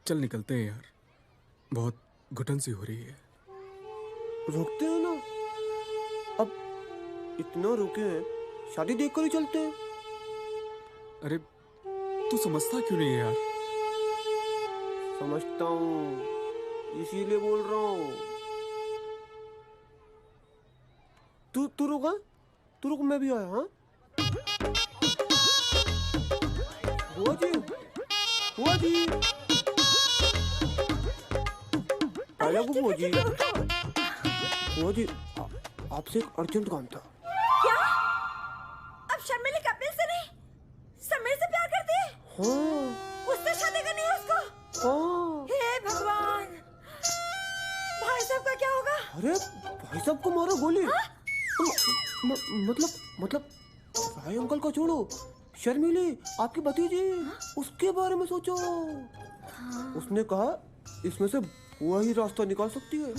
चल निकलते हैं यार, बहुत घुटन सी हो रही है। रुकते हैं ना, अब इतना रुके हैं, शादी देखकर ही चलते हैं। अरे तू समझता क्यों नहीं है यार? समझता हूँ, इसीलिए बोल रहा हूँ। तू रुका, तू रुक, मैं भी आया। हाँ बुआ जी, बुआ जी, आया बुआ जी। बुआ जी, आपसे एक अर्जेंट काम था। क्या? अब शर्मिली कपिल से नहीं, समीर से प्यार करती है? हाँ। उससे शादी करनी है उसको? हाँ। हे भगवान, भाई साहब का क्या होगा? अरे भाई साहब को मारो गोली। हाँ? मतलब भाई अंकल को छोड़ो, शर्मिली आपकी भतीजी, उसके बारे में सोचो। उसने कहा इसमें से बुआ ही रास्ता निकाल सकती है।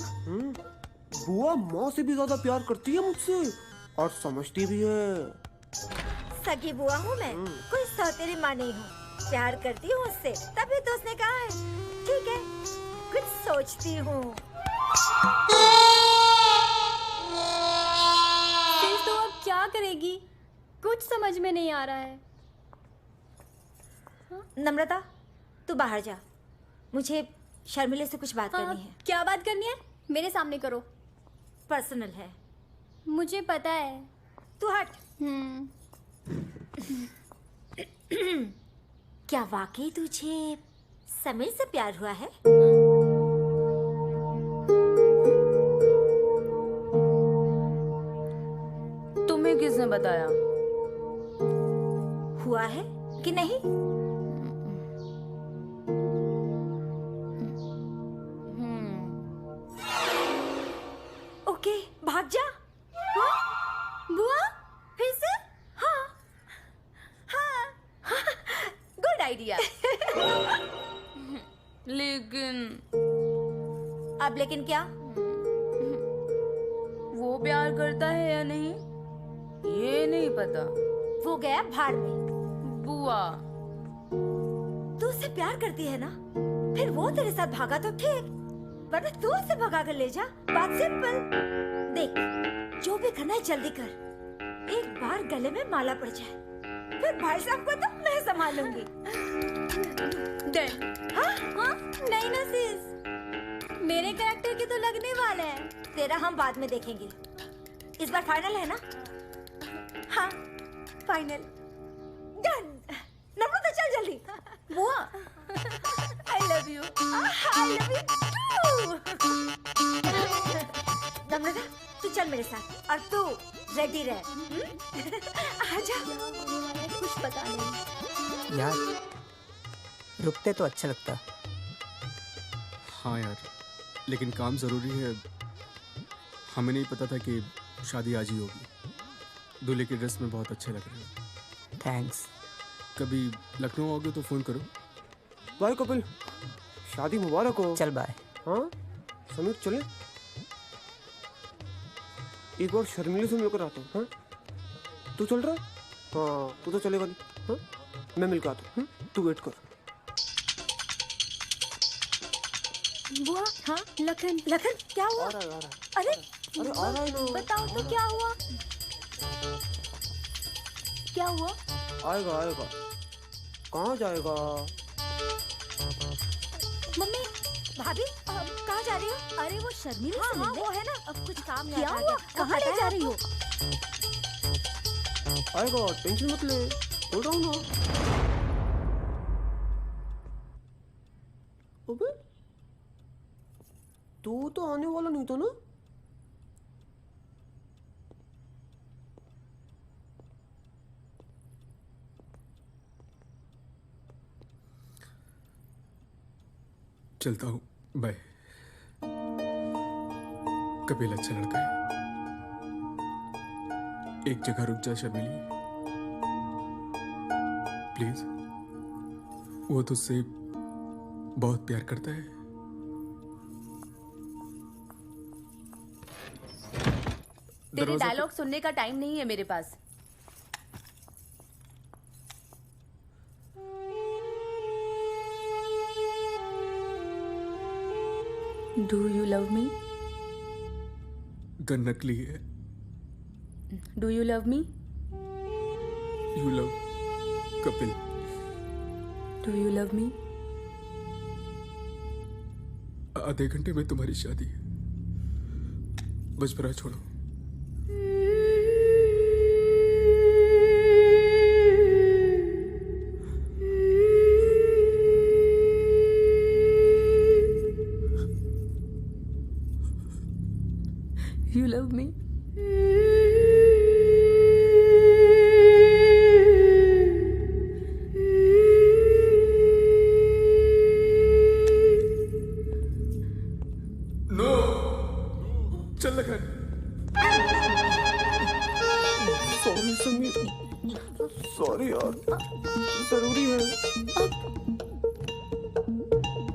बुआ माँ से भी ज्यादा प्यार करती है मुझसे, और समझती भी है। सगी बुआ हूँ मैं, कोई सौतेली माँ नहीं हूँ। प्यार करती हूँ उससे, तभी तो उसने कहा है। ठीक है, कुछ सोचती हूँ। फिर तो अब क्या करेगी? कुछ समझ में नहीं आ रहा है। नम्रता, तू बाहर जा, मुझे शर्मिले से कुछ बात करनी है। क्या बात करनी है? मेरे सामने करो। पर्सनल है। मुझे पता है। तू हट। क्या वाकई तुझे समीर से प्यार हुआ है? तुम्हें किसने बताया? हुआ है कि नहीं? ओके, भाग जा। हाँ? बुआ, फिर से? हाँ, हाँ, गुड आइडिया। लेकिन अब लेकिन क्या? वो प्यार करता है या नहीं ये नहीं पता। वो गया भाड़ में। बुआ, तू उससे प्यार करती है ना? फिर वो तेरे साथ भागा तो ठीक, वरना तू उसे भगा कर ले जा। बात सिंपल। देख, जो भी करना है जल्दी कर। एक बार गले में माला पड़ जाए, फिर भाई साहब को तो मैं संभालूंगी। हाँ? हाँ? नहीं ना सिस, मेरे कैरेक्टर के तो लगने वाला है। तेरा हम बाद में देखेंगे। इस बार फाइनल है ना? हाँ, फाइनल। डन। नम्रता चल जल्दी। बुआ, I love you. I love you too. नम्रता, तू चल मेरे साथ और तू रेडी रह। आजा। कुछ पता नहीं यार, रुकते तो अच्छा लगता। हाँ यार, लेकिन काम जरूरी है। हमें नहीं पता था कि शादी आज ही होगी। दूल्हे की ड्रेस में बहुत अच्छे लग रहे हो। थैंक्स। कभी लखनऊ आओगे तो फोन करो। बाय कपिल, शादी मुबारक हो। चल बाय। हाँ समीर, चले एक बार शर्मिले से मिलकर आता हूँ। हाँ, तू चल रहा है? हाँ, तू तो चलेगा नहीं। हाँ, मैं मिलकर आता हूँ। तू वेट कर। बुआ, हाँ? लखन, लखन क्या हुआ? आ रहा है, आ रहा है। अरे अरे आ रहा है ना। बताओ तो क्या हुआ? क्या हुआ? आएगा आएगा। कहाँ जाएगा? मम्मी, भाभी, कहाँ जा रही हो? अरे वो शर्मिला से मिलने। वो है ना, अब कुछ काम क्या हुआ? कहाँ ले जा रही हो? आएगा, टेंशन मत ले, बोल रहा हूँ ना। अबे, तू तो आने वाला नहीं था ना? चलता हूँ, बाय। कपिल अच्छा लड़का है। एक जगह रुक जा शर्मिली, प्लीज। वो तुझसे बहुत प्यार करता है। तेरे डायलॉग सुनने का टाइम नहीं है मेरे पास। Do you love me? Gun नकली है। Do you love me? You love Kapil. Do you love me? आधे घंटे में तुम्हारी शादी है। बचपना छोड़ो। You love me? नो, चल लखन। सॉरी समीर, सॉरी यार, जरूरी है।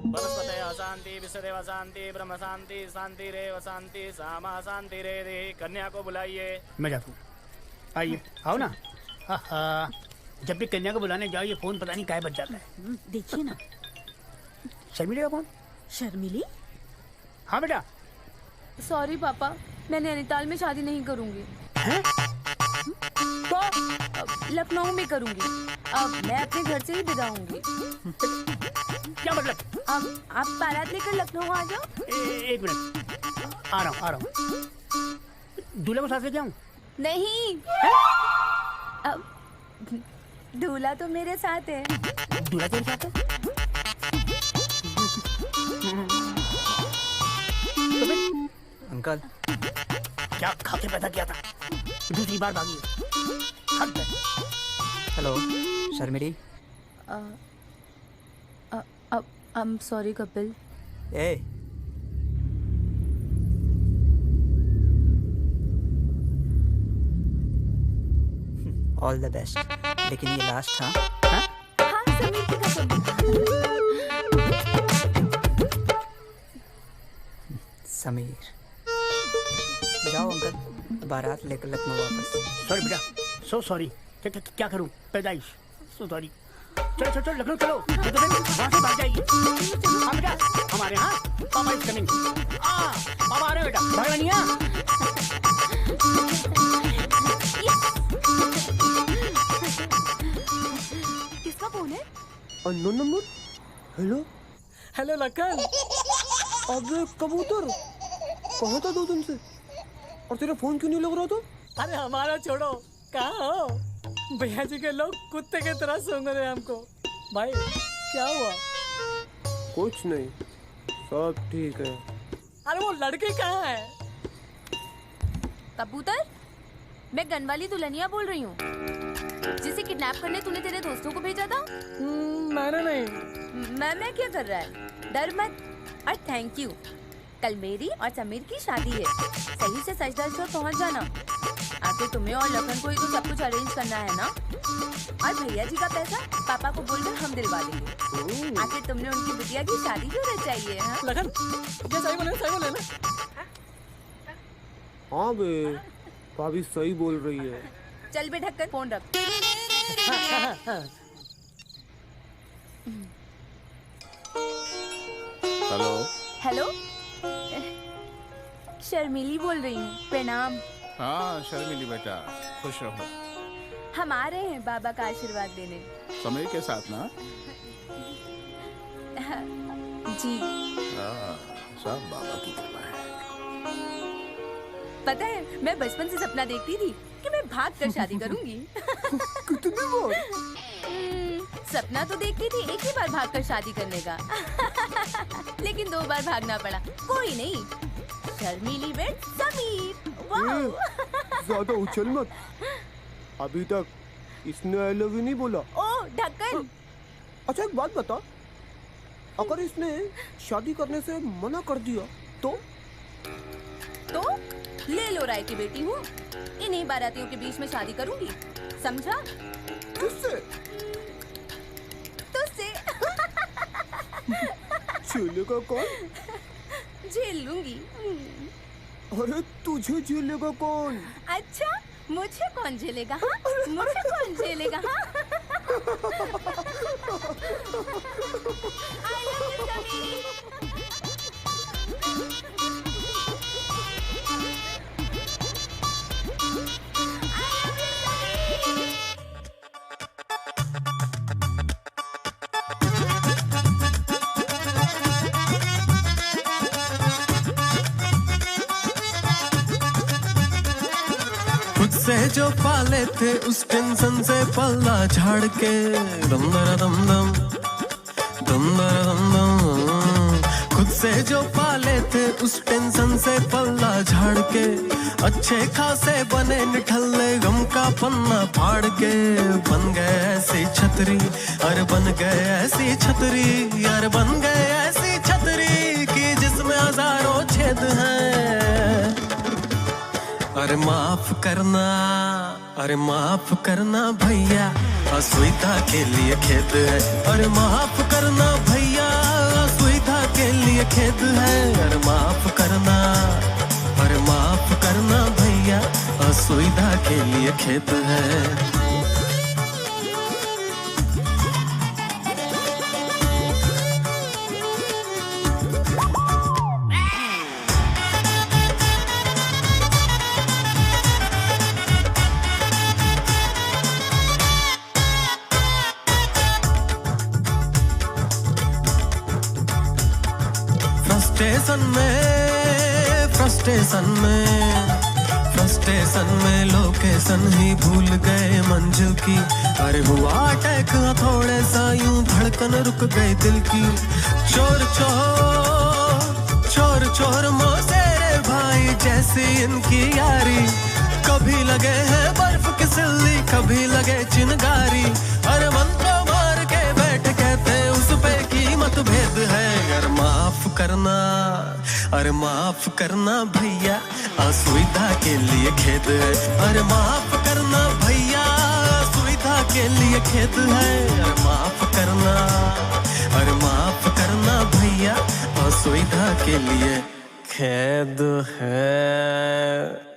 वनस्पतयः शांति, विश्वदेव शांति, ब्रह्म शांति, शांति रेव शांति, सामा शांति रे। कन्या को बुलाइए। मैं जाता हूँ। आइए, आओ ना। जब भी कन्या को बुलाने जाओ ये फोन पता नहीं काहे बज जाता है। देखिए ना। शर्मिली का फोन? शर्मिली? हाँ बेटा। सॉरी पापा, मैं नैनीताल में शादी नहीं करूंगी। तो लखनऊ में करूंगी। अब मैं अपने घर से ही विदा होंगी। क्या मतलब? अब आप बारात लेकर लखनऊ आ जाओ। एक मिनट, आ रहा हूँ। दूल्हे को साथ लेके आऊं? नहीं, अब दूल्हा तो मेरे साथ है। दूल्हा तेरे साथ है? अंकल क्या खा के पैदा किया था? दूसरी बार भागी है। Hello Sharmili. I am sorry Kapil. A all the best. लेकिन ये लास्ट। हाँ समीर की कसम। समीर जाओ अंकल, बारात लेकर लखनऊ वापस। सॉरी बेटा, सो सॉरी। क्या करूं? पैदाइश। So sorry. चलो चलो चलो लखनऊ चलो, नहीं तो फिर वहाँ से भाग जाएगी। हाँ बेटा, हमारे यहाँ पापा इज कमिंग। पापा आ रहे हैं बेटा, भागना नहीं है। किसका फोन है? Unknown number. Hello hello Lakhan. अबे कबूतर, कहाँ था 2 दिन से? और तेरा फोन क्यों नहीं लग रहा था? अरे हमारा छोड़ो, कहाँ हो? भैया जी के लोग कुत्ते की तरह सूंघ रहे हैं हमको। भाई क्या हुआ? कुछ नहीं, सब ठीक है। अरे वो लड़के कहाँ है? कबूतर, मैं गनवाली दुल्हनिया बोल रही हूँ, जिसे किडनैप करने तूने तेरे दोस्तों को भेजा था। मैंने नहीं। मैं क्या कर रहा है? डर मत और थैंक यू। कल मेरी और समीर की शादी है, सही से सच धज पर पहुँच जाना। आखिर तुम्हें और लखन को ही तो सब कुछ अरेंज करना है ना। और भैया जी का पैसा पापा को बोलकर हम दिलवा देंगे। आखिर तुमने उनकी बिटिया की शादी क्यों रचाई है? हाँ? लखन ये सही बोले ना। हाँ बे, भाभी सही बोल रही है। चल बे ढक्कन, फोन रख। हेलो। हेलो, शर्मिली बोल रही हूँ। प्रणाम। हाँ शर्मिली बेटा, खुश रहो। हम आ रहे हैं बाबा का आशीर्वाद देने। समीर के साथ ना? जी। सब बाबा की कृपा है। पता है, मैं बचपन से सपना देखती थी कि मैं भाग कर शादी करूंगी। कितनी बार? सपना तो देखती थी एक ही बार भाग कर शादी करने का। लेकिन 2 बार भागना पड़ा। कोई नहीं, शर्मिली बेट समीर। वाओ। ज्यादा उछल मत। अभी तक इसने आई लव यू नहीं बोला। ओ ढक्कन। अच्छा एक बात बता, अगर इसने शादी करने से मना कर दिया तो ले लो राय की बेटी हूँ, इन्हीं बारातियों के बीच में शादी करूंगी, समझा? किससे? तुझसे। झेलेगा कौन? झेल लूंगी। अरे तुझे झेलेगा कौन? अच्छा, मुझे कौन झेलेगा? हाँ? मुझे कौन झेलेगा? हाँ? I love you, Sameer. से जो पाले थे उस टेंशन से पल्ला झाड़ के दम दम दम दम दम दम दम। खुद से जो पाले थे उस टेंशन से पल्ला झाड़ के अच्छे खासे बने निठल्ले गम का पन्ना फाड़ के बन गए ऐसी छतरी, अरे बन गए ऐसी छतरी, यार बन गए ऐसी छतरी कि जिसमें हजारों छेद हैं। अरे माफ करना, अरे माफ करना भैया, असुविधा के लिए खेद है। अरे माफ करना भैया, असुविधा के लिए खेद है। अरे माफ करना, अरे माफ करना भैया, असुविधा के लिए खेद है। फ्रस्ट्रेशन में लोकेशन ही भूल गए मंजिल की। अरे हुआ अटैक थोड़े सा यूं धड़कन रुक गई दिल की। चोर चोर चोर चोर मोसेरे भाई जैसी इनकी यारी। कभी लगे हैं बर्फ की सिल्ली, कभी लगे चिनगारी। अरे मन तो मार के बैठ कहते उस पे कीमत भेद है। अगर माफ करना, अरे माफ करना भैया, असुविधा के लिए खेद है। अरे माफ करना भैया, असुविधा के लिए खेद है। अरे माफ करना, अरे माफ करना भैया, असुविधा के लिए खेद है।